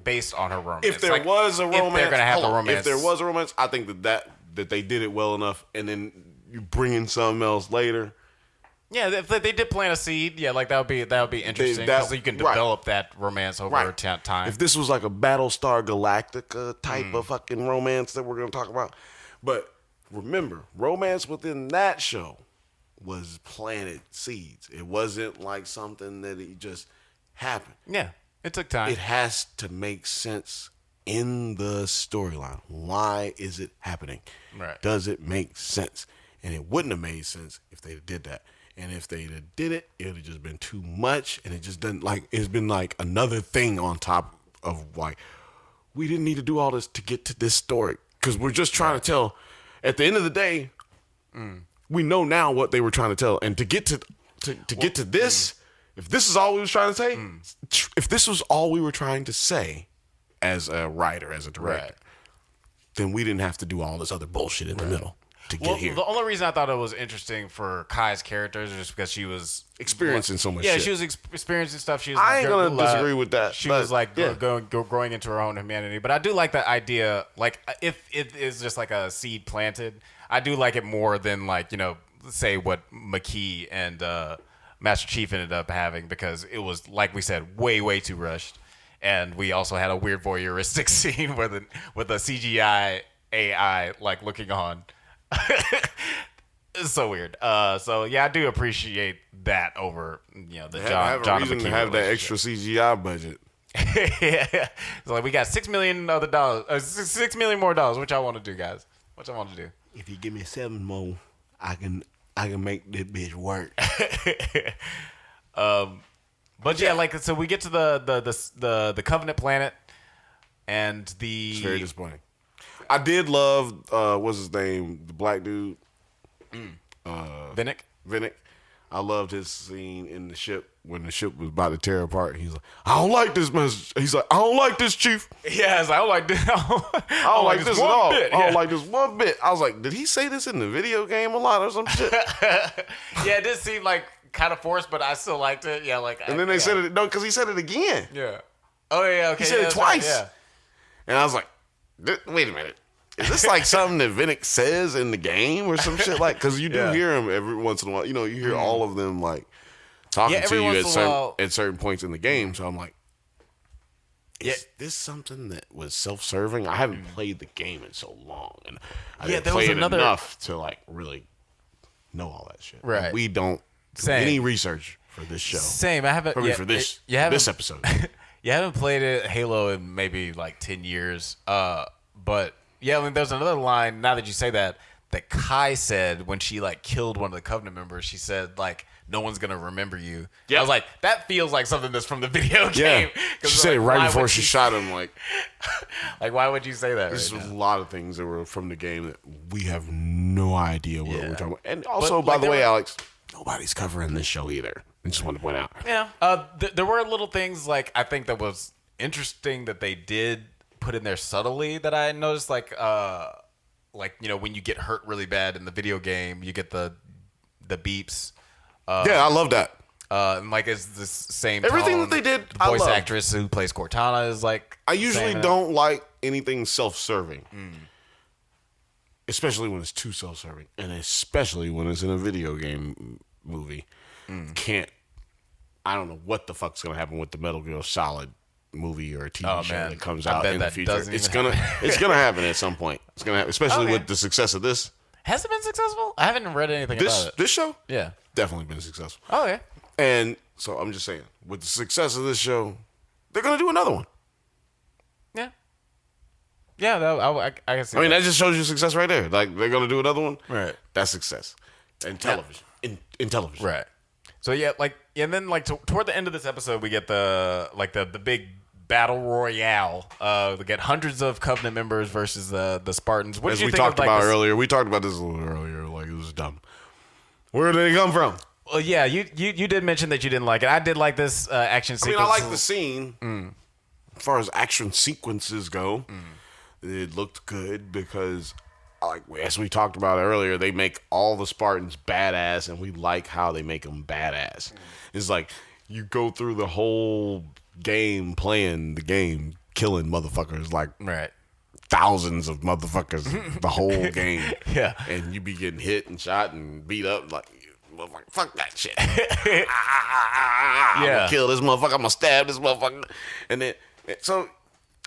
based on her romance. If there was a romance, if they're gonna have a romance. If there was a romance, I think that they did it well enough, and then you bring in something else later. Yeah, if they did plant a seed, that would be interesting because you can develop that romance over time. If this was a Battlestar Galactica type of fucking romance that we're going to talk about. But remember, romance within that show was planted seeds. It wasn't something that it just happened. Yeah, it took time. It has to make sense in the storyline. Why is it happening? Right. Does it make sense? And it wouldn't have made sense if they did that. And if they did it, it would have just been too much. And it just doesn't it's been another thing on top of we didn't need to do all this to get to this story. Because we're just trying to tell, at the end of the day, we know now what they were trying to tell. And to get to this, if this is all we was trying to say, if this was all we were trying to say as a writer, as a director, then we didn't have to do all this other bullshit in the middle. To get here. The only reason I thought it was interesting for Kai's character is just because she was experiencing so much shit. Yeah, she was experiencing stuff. She was. I ain't gonna disagree with that. She was growing into her own humanity. But I do like the idea. If it is just a seed planted, I do like it more than say what McKee and Master Chief ended up having, because it was, like we said, way too rushed, and we also had a weird voyeuristic scene with a CGI AI looking on. It's so weird. So yeah, I do appreciate that over the John reason to have that extra CGI budget. Yeah, it's we got $6 million $6 million more dollars. What y'all want to do, guys? What y'all want to do? If you give me 7 more, I can make this bitch work. But yeah, like so we get to the Covenant planet, and It's very disappointing. I did love what's his name, the black dude, Vinnick. Vinnick. I loved his scene in the ship when the ship was about to tear apart. He's like, I don't like this message. He's like, I don't like this, Chief. Yeah, I don't like this. I don't like this at all. Bit. I don't like this one bit. I was like, did he say this in the video game a lot or some shit? Yeah, it did seem like kind of forced, but I still liked it. Yeah, like. And then they said it because he said it again. Yeah. Oh yeah, okay. He said it twice. Right, yeah. And I was like, wait a minute. Is this like something that Vinnick says in the game or some shit? Like, because you do hear him every once in a while. You know, you hear all of them like talking to you at certain points in the game. So I'm like, is this something that was self-serving? I haven't played the game in so long, and I didn't play it enough to like really know all that shit. Right. We don't do any research for this show. Same. I haven't. For this episode. You haven't played it Halo in maybe like 10 years. But yeah, I mean, there's another line. Now that you say that Kai said when she like killed one of the Covenant members, she said like, "No one's gonna remember you." Yeah. I was like, that feels like something that's from the video game. She said it right before she shot him. Like, why would you say that? There's a lot of things that were from the game that we have no idea what we're talking about. And also, by the way, Alex, nobody's covering this show either. I just wanted to point out. Yeah. There were little things like I think that was interesting that they did put in there subtly that I noticed, like you know, when you get hurt really bad in the video game, you get the beeps. Yeah, I love that. And like it's the same everything tone. that they did. The voice actress who plays Cortana is like. I usually don't like anything self-serving, especially when it's too self-serving, and especially when it's in a video game movie. I don't know what the fuck's gonna happen with the Metal Gear Solid movie or a TV show that comes out in the future. It's gonna happen at some point. It's gonna happen, especially with the success of this. Has it been successful? I haven't read anything about it. This show? Yeah. Definitely been successful. Oh, yeah. And so I'm just saying, with the success of this show, they're going to do another one. Yeah. Yeah, I can see that just shows you success right there. Like, they're going to do another one. Right. That's success. In television. In television. Right. So, yeah, and then, toward the end of this episode, we get the big battle royale. We get hundreds of Covenant members versus the Spartans. What As did you we think talked of, about earlier. We talked about this a little earlier. Like, it was dumb. Where did they come from? Well, yeah, you did mention that you didn't like it. I did like this action sequence. I like the scene. As far as action sequences go, it looked good because, as we talked about earlier, they make all the Spartans badass, and we like how they make them badass. It's like you go through the whole game playing the game, killing motherfuckers thousands of motherfuckers the whole game. Yeah. And you be getting hit and shot and beat up like, motherfucker, fuck that shit. I'm gonna kill this motherfucker. I'm gonna stab this motherfucker. And then, so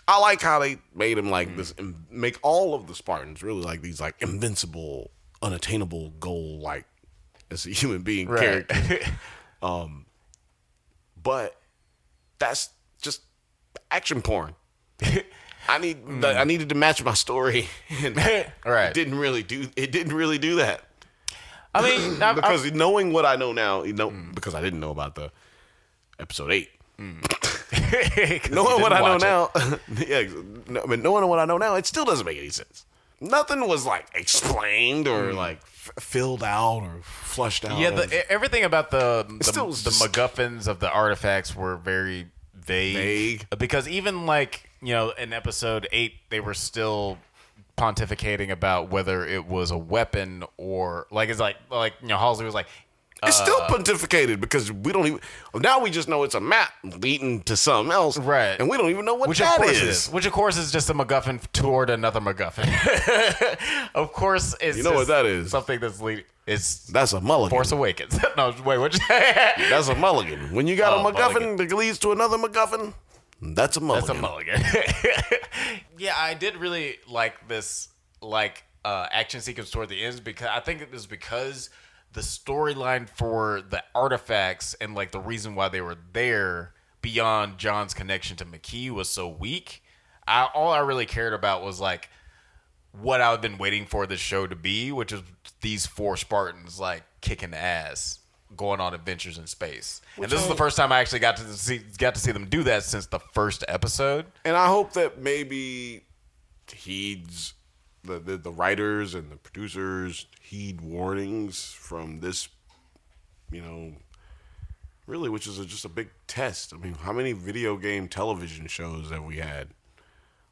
I like how they made him like this and make all of the Spartans really like these like invincible, unattainable goal like as a human being character. But that's just action porn. I needed to match my story, and it didn't really do that. I mean, because knowing what I know now, because I didn't know about the episode 8. Knowing what I know now, knowing what I know now, it still doesn't make any sense. Nothing was like explained or like filled out or flushed out. Yeah, everything about the MacGuffins of the artifacts were very vague. Because even in episode 8, they were still pontificating about whether it was a weapon or Halsey was like, it's still pontificated because we don't even. Now we just know it's a map leading to something else, right? And we don't even know what that is. Which of course is just a MacGuffin toward another MacGuffin. Of course, it's what that is. Something that's leading. That's a mulligan. Force Awakens. No, wait, what? That's a mulligan. When you got a MacGuffin that leads to another MacGuffin, that's a mulligan. That's a mulligan. Yeah, I did really like this action sequence toward the end because I think it was because the storyline for the artifacts and the reason why they were there beyond John's connection to McKee was so weak. All I really cared about was what I've been waiting for this show to be, which is these 4 Spartans kicking ass. going on adventures in space. And this is the first time I actually got to see them do that since the first episode. And I hope that maybe heeds the writers and the producers heed warnings from this, really, which is just a big test. I mean, how many video game television shows have we had?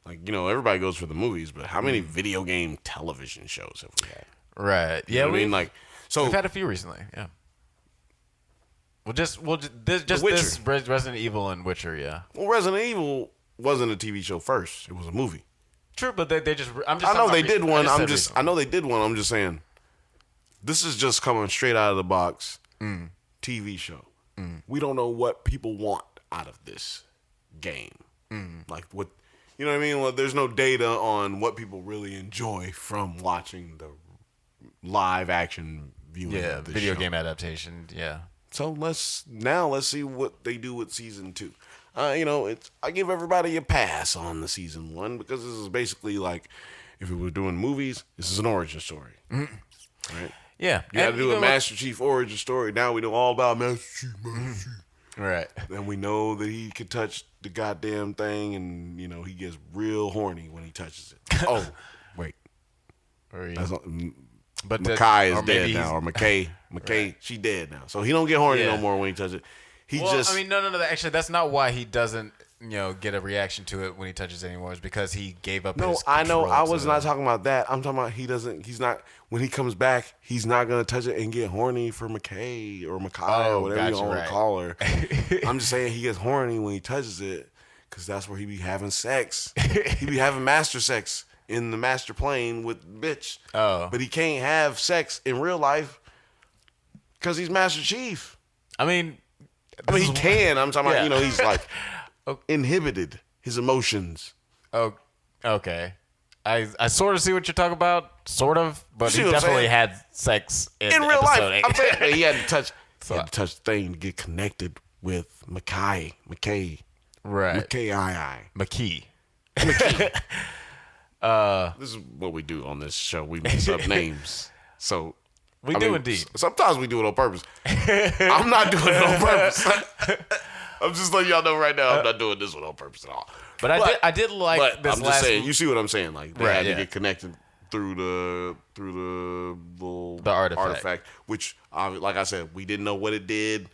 Like, everybody goes for the movies, but how many video game television shows have we had? Right. You know what I mean? Like, so we've had a few recently. Yeah. This Resident Evil and Witcher. Yeah. Well, Resident Evil wasn't a TV show first; it was a movie. True, but they just. I know they did one. I know they did one. I'm just saying, this is just coming straight out of the box. TV show. We don't know what people want out of this game. Like what, you know what I mean? Well, there's no data on what people really enjoy from watching the live action viewing. Yeah, of this video show. game adaptation. Yeah. So let's see what they do with season 2. I give everybody a pass on the season 1 because this is basically like if we were doing movies, this is an origin story, right? Yeah, you got to do a Master Chief origin story. Now we know all about Master Chief. Right. And we know that he can touch the goddamn thing, and he gets real horny when he touches it. Oh, wait. But Makai is dead now, or McKay, right. She dead now, so he don't get horny no more when he touches it. No. Actually, that's not why he doesn't, get a reaction to it when he touches it anymore. It's because he gave up. No, I know. I was not talking about that. I'm talking about he's not. When he comes back, he's not gonna touch it and get horny for McKay or Makai or whatever you want to call her. I'm just saying he gets horny when he touches it because that's where he be having sex. He be having master sex in the master plane with bitch. Oh, but he can't have sex in real life because he's Master Chief. I mean, he can. I'm talking about, he's like inhibited his emotions. Oh, okay. I sort of see what you're talking about, sort of, but he definitely had sex in real life. I'm saying he had to touch the thing to get connected with McKay. Right. McKee. This is what we do on this show. We mix up names. So we do indeed. Sometimes we do it on purpose. I'm not doing it on purpose. I'm just letting y'all know right now I'm not doing this one on purpose at all. But I did like this I'm just saying, you see what I'm saying? Like they had to get connected through the little artifact, which like I said, we didn't know what it did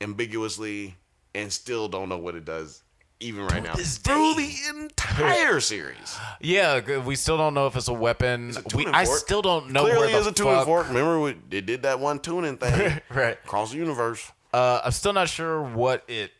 ambiguously, and still don't know what it does even right now through the entire series. Yeah, we still don't know if it's a weapon. I still don't know. Clearly, where it's a tuning fork. Remember, they did that one tuning thing right across the universe. I'm still not sure what it.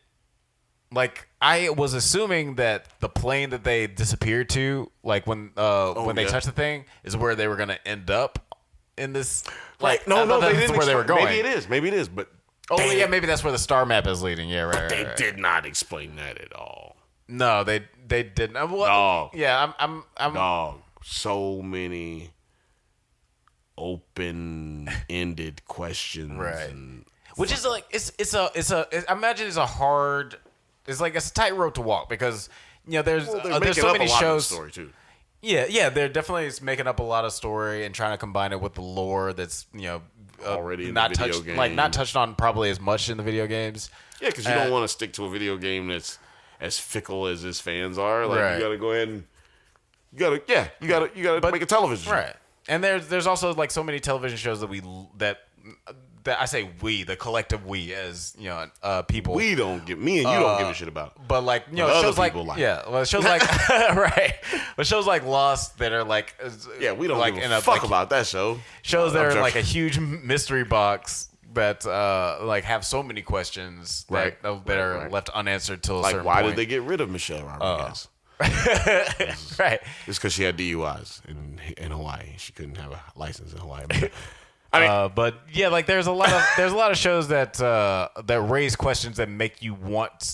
Like, I was assuming that the plane that they disappeared to, like when they touched the thing, is where they were going to end up in this. Like, no, they didn't. Where they were going. Maybe it is, but. Maybe that's where the star map is leading. Yeah, right. They did not explain that at all. No, they didn't. Dog. Yeah, I'm. Dog. So many open-ended questions, right? Which is like I imagine it's a hard. It's like it's a tightrope to walk because there's so many shows. Story too. Yeah, they're definitely making up a lot of story and trying to combine it with the lore that's already in not the video touched, game. like not touched on probably as much in the video games. Yeah, because you don't want to stick to a video game that's as fickle as its fans are. Like you got to go ahead and you got to make a television show. Right. And there's also like so many television shows that I say we, the collective we, as people. We don't give me and you don't give a shit about. But like shows like shows like right, but shows like Lost that are like we don't give a fuck about that show. Shows that are in like a huge mystery box that like have so many questions that are left unanswered till a certain why point. Did they get rid of Michelle Rodriguez? Right. It's because she had DUIs in Hawaii. She couldn't have a license in Hawaii. But yeah, like there's a lot of shows that raise questions that make you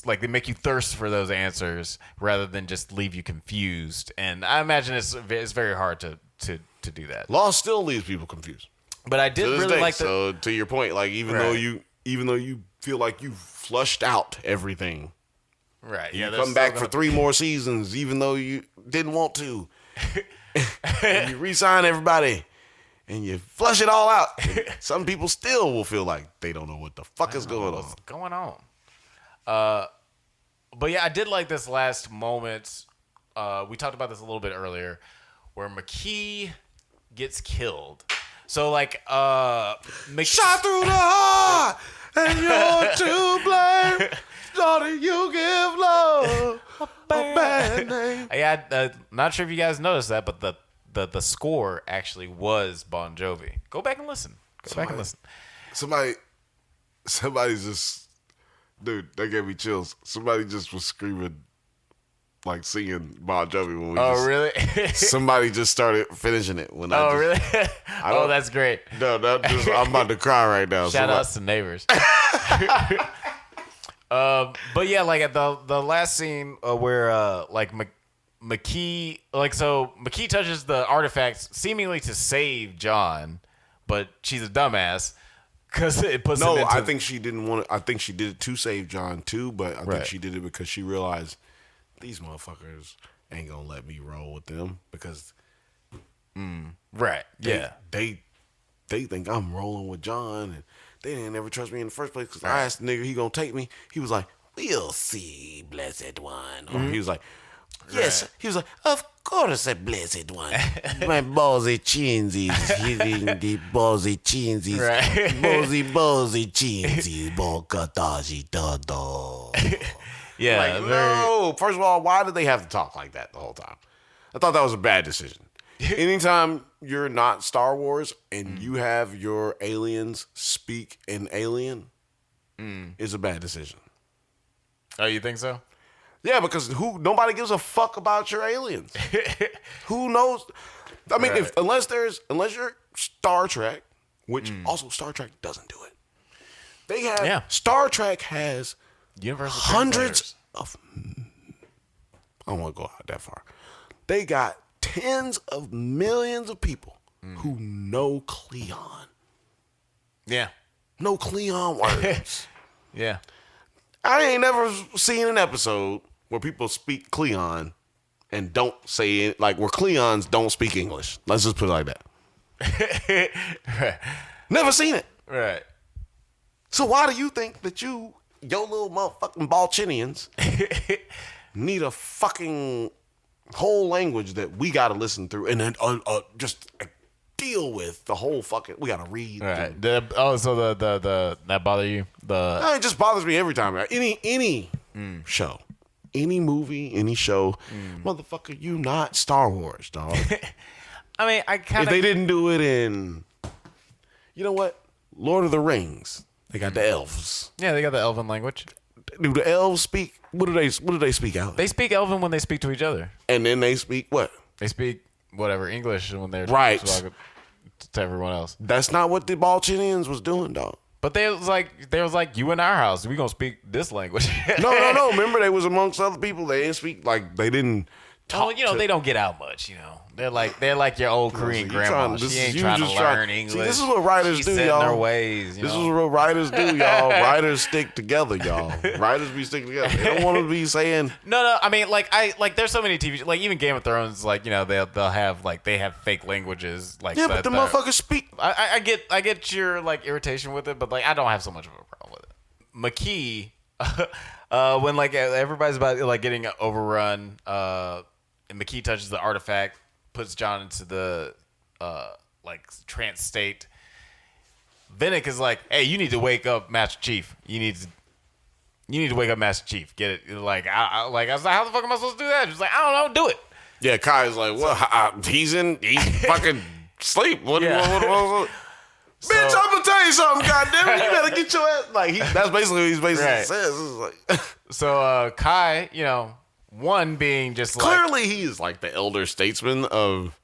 they make you thirst for those answers rather than just leave you confused. And I imagine it's very hard to do that. Lost still leaves people confused. But I did really like so to your point, like even though you feel like you flushed out everything, right? You come back for 3 more seasons, even though you didn't want to, and you re-sign everybody. and you flush it all out. Some people still will feel like they don't know what the fuck is going on. What's going on? But yeah, I did like this last moment. We talked about this a little bit earlier, where McKee gets killed. So like, shot through the heart, and you're to blame. Daughter, you give love a bad name. Yeah, not sure if you guys noticed that, but the score actually was Bon Jovi. Go back and listen. Somebody's just, dude, that gave me chills. Somebody just was screaming, like singing Bon Jovi when we. Oh, really? Somebody just started finishing it when I. Oh, really? Oh, that's great. No, I'm about to cry right now. Shout outs to neighbors. But yeah, like at the last scene where like McKee, like, so McKee touches the artifacts seemingly to save John, but she's a dumbass because it puts him into... I think she didn't want to. I think she did it to save John too, but I think she did it because she realized these motherfuckers ain't gonna let me roll with them because they think I'm rolling with John, and they didn't ever trust me in the first place because I asked the nigga he gonna take me. He was like, "We'll see, blessed one." Or he was like, "Yes." He was like, "Of course, a blessed one." My ballsy chinsies hitting the ballsy chinsies. Ballsy chinsies. Bokataji todo. Yeah. Like, no. First of all, why did they have to talk like that the whole time? I thought that was a bad decision. Anytime you're not Star Wars and you have your aliens speak in alien, is a bad decision. Oh, you think so? Yeah, because nobody gives a fuck about your aliens. Who knows? I mean, unless you're Star Trek, which also Star Trek doesn't do it. They have Star Trek has Universal hundreds of. I don't want to go out that far. They got tens of millions of people who know Klingon. Yeah. Know Klingon words. Yeah. I ain't never seen an episode where people speak Klingon and don't say it, like where Klingons don't speak English. Let's just put it like that. Right. Never seen it. Right. So why do you think that your little motherfucking Balchinians need a fucking whole language that we got to listen through and then just deal with the whole fucking, we got to read. Right. So the that bother you? No, it just bothers me every time. Any show, any movie, any show, motherfucker, you not Star Wars, dog. I mean, if they didn't do it in, you know what, Lord of the Rings, they got the elves. Yeah, they got the elven language. Do the elves speak? What do they speak out? They speak elven when they speak to each other. And then they speak what? They speak whatever English when they're right to everyone else. That's not what the Balchinians was doing, dog. But they was like you in our house. We gonna speak this language. No. Remember, they was amongst other people. They didn't speak they didn't. Talk they don't get out much. They're like your old Korean grandma. She ain't trying to learn English. See, this is what writers do, y'all. Her ways. This is what writers do, y'all. Writers stick together, y'all. Writers be sticking together. They don't want to be saying. No. I mean, there's so many TV, like even Game of Thrones, they'll have they have fake languges, like but the motherfuckers speak. I get your irritation with it, but I don't have so much of a problem with it. McKee, when everybody's about getting overrun, and McKee touches the artifact, puts John into the trance state. Vinnick is like, "Hey, you need to wake up, Master Chief. You need to wake up, Master Chief. Get it?" I was like, "How the fuck am I supposed to do that?" She's like, "I don't know, do it." Yeah, Kai's like, "Well, he's fucking sleep. What? Bitch, I'm gonna tell you something. Goddamn it, you better get your ass." That's basically what he's basically says. So Kai, one being just clearly he is the elder statesman of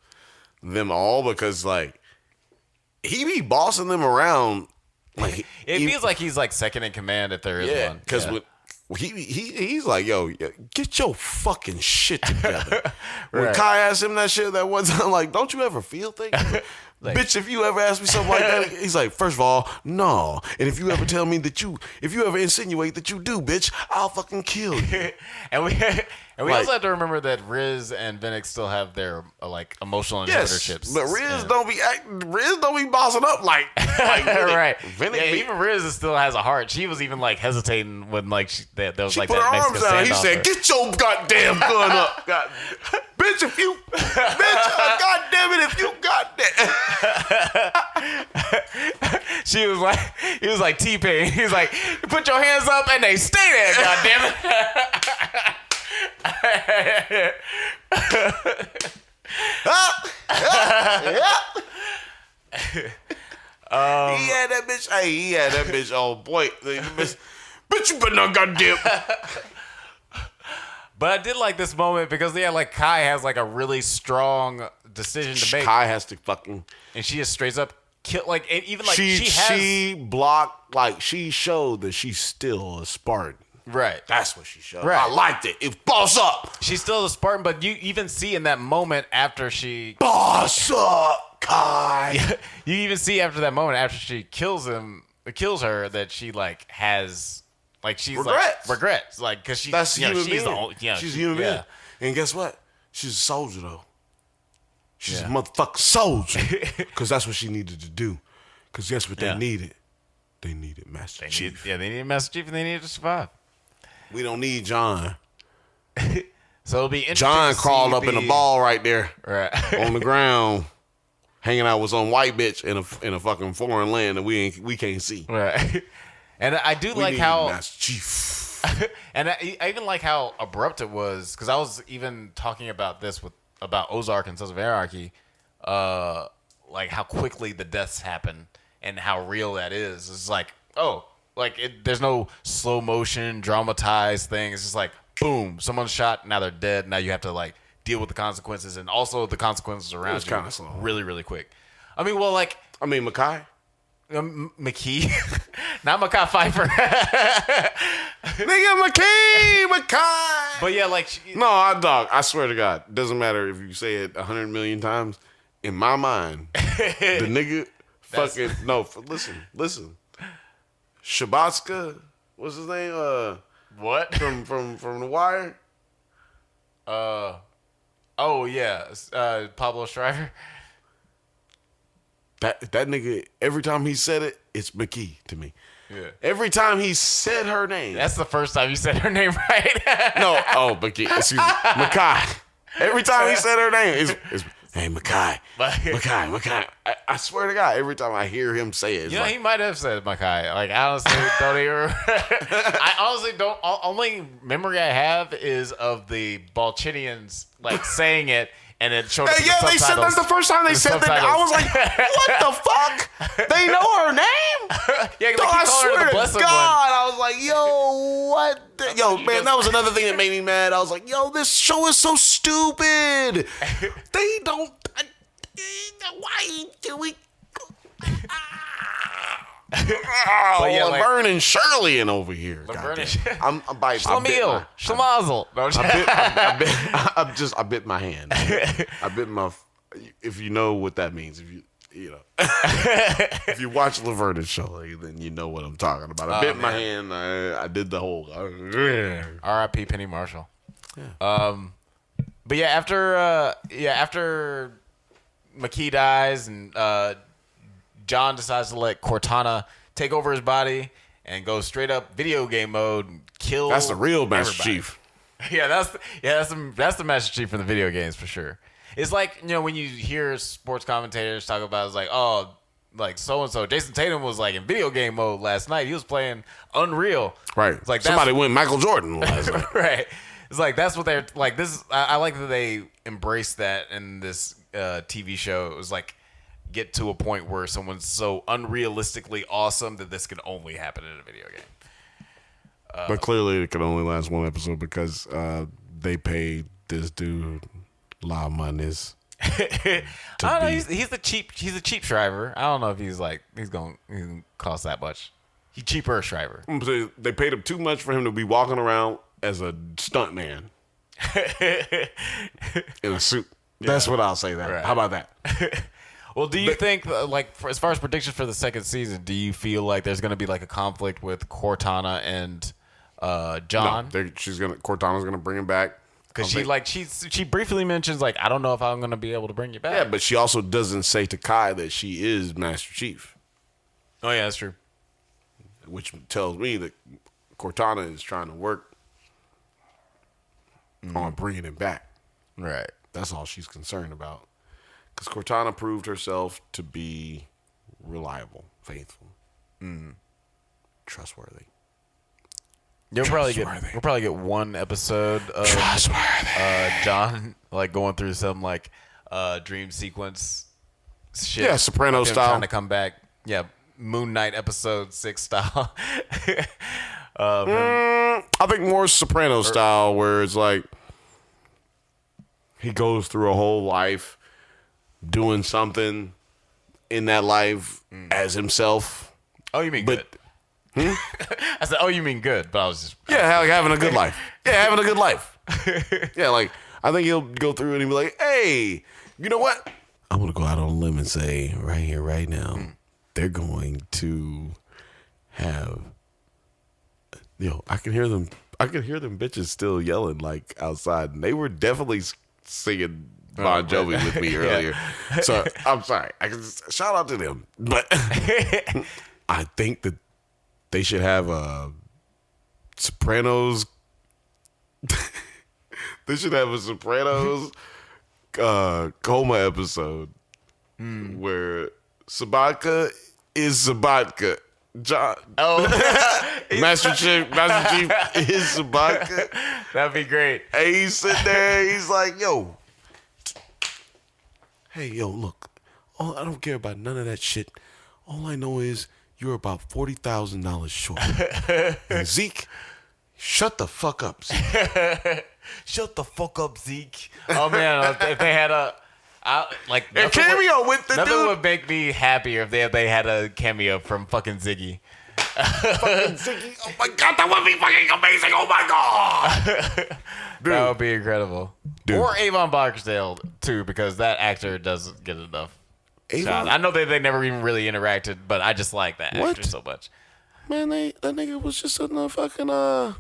them all because he be bossing them around. It feels like he's second in command if there is one. Because he's like, "Yo, get your fucking shit together." When Kai asked him that shit that one time, don't you ever feel things? Like, bitch, if you ever ask me something like that, he's like, first of all, no. And if you ever tell me that if you ever insinuate that you do, bitch, I'll fucking kill you. and we also have to remember that Riz and Vinnick still have their like emotional inhibitorships. But Riz don't be bossing up like right. Vinnick even Riz still has a heart. She was even like hesitating when like there was she like put that her Mexican arms down. He standoff said, "Get your goddamn gun up, God, bitch! If you, bitch, goddamn it, if you got that." He was like T-Pain. He was like, put your hands up and they stay there, goddamn it. He had that bitch. Hey, he had that bitch on point. Bitch, you better not goddamn. But I did like this moment because like Kai has like a really strong decision to make. Kai has to fucking, and she just straight up kill. Like, and even like she blocked. Like, she showed that she's still a Spartan. Right. That's what she showed. Right. I liked it. It boss up. She's still a Spartan, but you even see in that moment after she boss up, Kai. You even see after that moment after she kills her that she like has like she's regrets like because that's human she's being. the only, she's a human being. And guess what? She's a soldier though. She's a motherfucking soldier because that's what she needed to do. Because guess what they needed? They needed Master Chief. They needed Master Chief and they needed to survive. We don't need John. So it'll be interesting. John crawled up in a ball right there, right on the ground, hanging out with some white bitch in a fucking foreign land that we can't see. Right. And I do like how Master Chief. And I even like how abrupt it was because I was even talking about this about Ozark and Sons of Anarchy, like how quickly the deaths happen and how real that is. It's like, there's no slow motion dramatized thing. It's just like, boom, someone's shot, now they're dead. Now you have to like deal with the consequences, and also the consequences around you. Kind of slow. Really, really quick. Mackay. McKee, not Mackay Pfeiffer. Nigga, Mackay. But yeah, like dog. I swear to God, doesn't matter if you say it 100 million times. In my mind, the nigga fucking Listen, Shabbatska, what's his name? What from The Wire? Pablo Schreiber. That nigga, every time he said it, it's McKee to me. Yeah. Every time he said her name. That's the first time you said her name right. McKee. Excuse me. Mackay. Every time he said her name, it's hey, Mackay. Mackay. I swear to God, every time I hear him say it, he might have said Mackay. Like, I honestly don't even. I honestly don't. Only memory I have is of the Balchinians like saying it. And it showed up in the subtitles. They said that's the first time they said that. I was like, what the fuck? They know her name? Yeah, they keep calling her the blessed one. I was like, yo, what? Yo, man, that was another thing that made me mad. I was like, yo, this show is so stupid. They don't. Why do we? But yeah, Laverne and Shirley and over here. I'm biting. Schlemiel. Schlemazel. I bit my hand. I bit my. If you know what that means, if you watch Laverne and Shirley, then you know what I'm talking about. I bit my hand. I did the whole. R.I.P. Penny Marshall. Yeah. But yeah, after McKee dies and John decides to let Cortana take over his body and go straight up video game mode and kill. That's the real Master Chief. Yeah, that's the Master Chief from the video games for sure. It's like, when you hear sports commentators talk about, it's like, oh, like so and so, Jason Tatum was like in video game mode last night. He was playing Unreal. Right. It's like somebody went Michael Jordan last night. Right. It's like that's what they're like. This I like that they embrace that in this TV show. It was like, get to a point where someone's so unrealistically awesome that this can only happen in a video game. But clearly it could only last one episode because they paid this dude a lot of monies. I don't know. He's a cheap Shriver. I don't know if he's gonna cost that much. He's cheaper Shriver. They paid him too much for him to be walking around as a stunt man in a suit. That's what I'll say. That. Right. How about that? Well, do you think, like, as far as predictions for the second season, do you feel like there's going to be like a conflict with Cortana and John? No, Cortana's gonna bring him back. Because she briefly mentions, like, I don't know if I'm going to be able to bring you back. Yeah, but she also doesn't say to Kai that she is Master Chief. Oh, yeah, that's true. Which tells me that Cortana is trying to work on bringing him back. Right. That's all she's concerned about. Because Cortana proved herself to be reliable, faithful, trustworthy. We'll probably get one episode of John like going through some like dream sequence shit. Yeah, Soprano style. Trying to come back. Yeah, Moon Knight episode 6 style. I think more Soprano style, where it's like he goes through a whole life doing something in that life as himself. Oh, you mean good? I said, "Oh, you mean good?" But I was just like having a good life. Yeah, having a good life. Yeah, like I think he'll go through and he'll be like, "Hey, you know what? I'm gonna go out on a limb and say right here, right now, they're going to have." I can hear them. I can hear them bitches still yelling like outside, and they were definitely singing Bon Jovi with me earlier. So I'm sorry. I can shout out to them, but I think that they should have a Sopranos. They should have a Sopranos coma episode where Sabatka is Sabatka. John. Master Chief is Sabatka. That'd be great. And he's sitting there, he's like, yo. Hey, yo, look. I don't care about none of that shit. All I know is you're about $40,000 short. And Zeke, shut the fuck up, Zeke. Shut the fuck up, Zeke. Oh, man, if they had a cameo with the nothing dude. would make me happier if they had a cameo from fucking Ziggy. Fucking Ziggy. Oh my god, that would be fucking amazing. Oh my god. That would be incredible. Dude. Or Avon Barksdale too, because that actor doesn't get enough. Avon? I know they never even really interacted, but I just like that actor so much. Man, that nigga was just in the fucking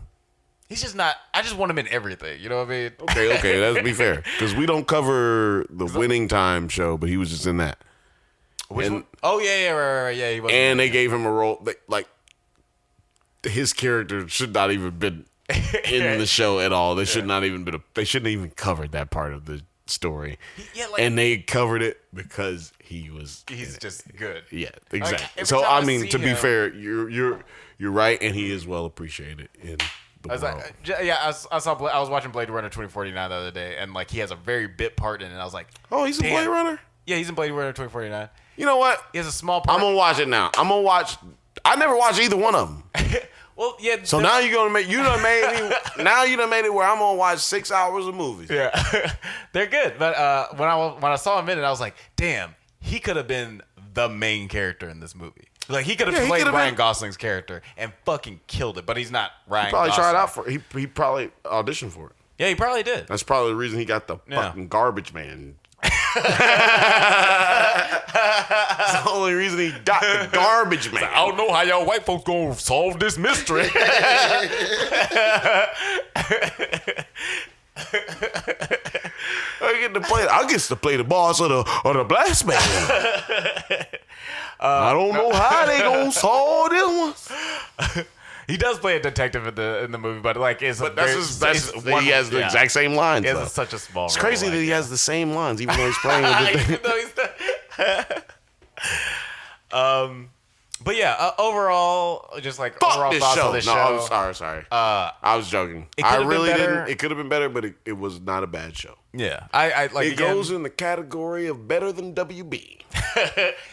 He's just not. I just want him in everything. You know what I mean? Okay, let's be fair, because we don't cover the Winning Time show, but he was just in that. Which one? Oh yeah, right. Yeah, he was. And they gave him a role like his character should not even been in the show at all. They should not even been. They shouldn't even covered that part of the story. Yeah, and they covered it because he's just good. Yeah, exactly. Like, so I mean, to be fair, you're right, and he is well appreciated in. I was watching Blade Runner 2049 the other day, and like he has a very bit part in it. And I was like, oh, he's in Blade Runner? Yeah, he's in Blade Runner 2049. You know what? He has a small part. I'm gonna watch it now. I never watched either one of them. Well, yeah. So now you done made it where I'm gonna watch 6 hours of movies. Yeah, they're good. But when I saw him in it, I was like, damn, he could have been the main character in this movie. Like he could have played Ryan Gosling's character and fucking killed it, but he's not Ryan. He probably Gosling. tried out for it. He probably auditioned for it. Yeah, he probably did. That's probably the reason he got the fucking garbage man. That's the only reason he got the garbage man. I don't know how y'all white folks gonna solve this mystery. I get to play the boss of the blast man. I don't know how they gonna solve this one. He does play a detective in the movie, but like he has the exact same lines. He has such a small. It's crazy that he has the same lines, even though he's playing with the But yeah, overall, just like fuck overall this thoughts show. of this show. show. I'm sorry. I was joking. I really didn't. It could have been better, but it was not a bad show. Yeah, I like. It goes in the category of better than WB.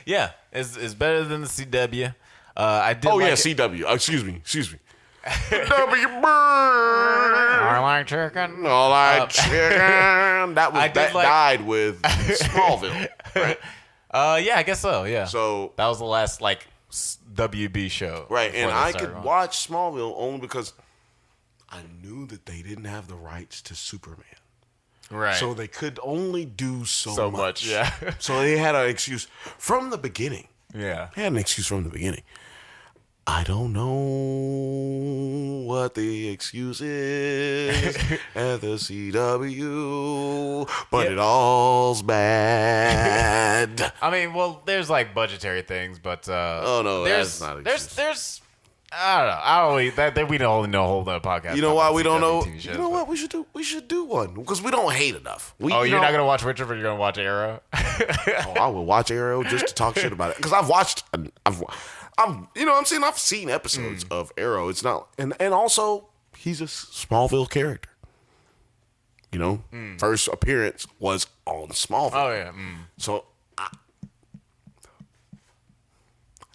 Yeah, it's better than the CW. I did. CW. Excuse me. WB. I like chicken. I like chicken. That died with Smallville. Right? Yeah, I guess so. Yeah. So that was the last like WB show. Right, and I could watch Smallville only because I knew that they didn't have the rights to Superman. Right. So they could only do so much. Yeah. So they had an excuse from the beginning. Yeah. They had an excuse from the beginning. I don't know what the excuse is at the CW, but it all's bad. I mean, well, there's like budgetary things, but Oh no, there's that's not an excuse. there's I don't know. We don't only know a whole other podcast. You know why we don't about know? CW shows, You know what we should do? We should do one because we don't hate enough. You're not gonna watch Richard, but you're gonna watch Arrow. I will watch Arrow just to talk shit about it because I've seen episodes of Arrow. It's not, and also he's a Smallville character. You know, first appearance was on Smallville. Oh yeah. So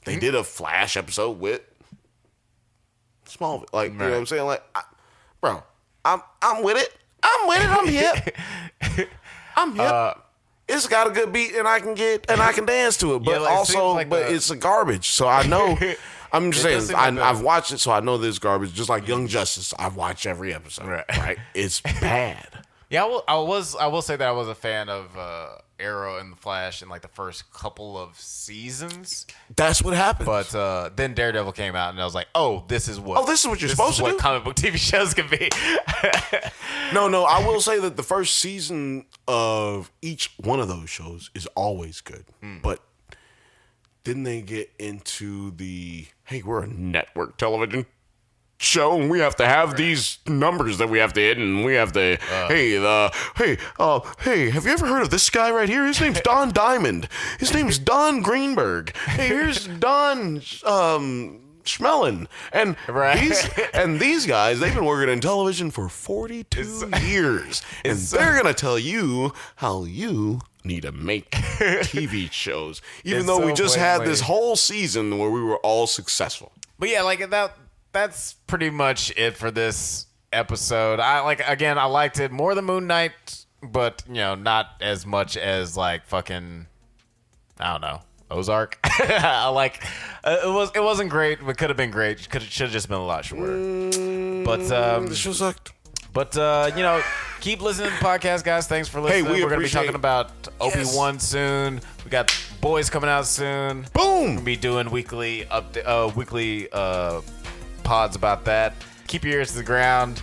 they did a Flash episode with Smallville. Like, you know what I'm saying? Like, bro, I'm with it. I'm hip. I'm hip. It's got a good beat, and I can dance to it. But it's a garbage. So I know. I'm just saying. I've watched it, so I know this garbage. Just like Young Justice, I've watched every episode. Right? It's bad. Yeah, I will say that I was a fan of Arrow and the Flash in like the first couple of seasons. That's what happened. But then Daredevil came out, and I was like, "Oh, this is what you're supposed to do. What comic book TV shows can be." No, I will say that the first season of each one of those shows is always good. But then they get into hey, we're a network television show, and we have to have these numbers that we have to hit, and we have to. Hey, have you ever heard of this guy right here? His name's Don Diamond. His name's Don Greenberg. Hey, here's Don Schmelling, and these guys, they've been working in television for 42 years, and they're gonna tell you how you need to make TV shows, even though we just had this whole season where we were all successful. But yeah, like that's pretty much it for this episode. I liked it more than Moon Knight, but not as much as like fucking, I don't know, Ozark. It wasn't great, but could have been great. Should have just been a lot shorter. But the show sucked. But keep listening to the podcast, guys. Thanks for listening. We're gonna be talking about Obi-Wan soon. We got Boys coming out soon. Boom. We're gonna be doing weekly pods about that. Keep your ears to the ground.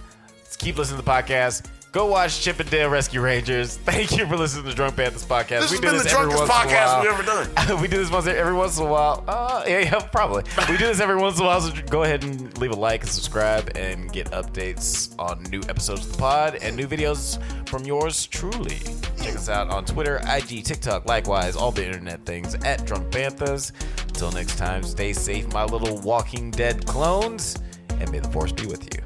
Keep listening to the podcast. Go watch Chip and Dale Rescue Rangers. Thank you for listening to the Drunk Banthas podcast. This has been the drunkest podcast we've ever done. We do this every once in a while. Yeah, probably. We do this every once in a while, so go ahead and leave a like and subscribe and get updates on new episodes of the pod and new videos from yours truly. Check us out on Twitter, IG, TikTok, likewise, all the internet things at Drunk Banthas. Until next time, stay safe, my little Walking Dead clones, and may the Force be with you.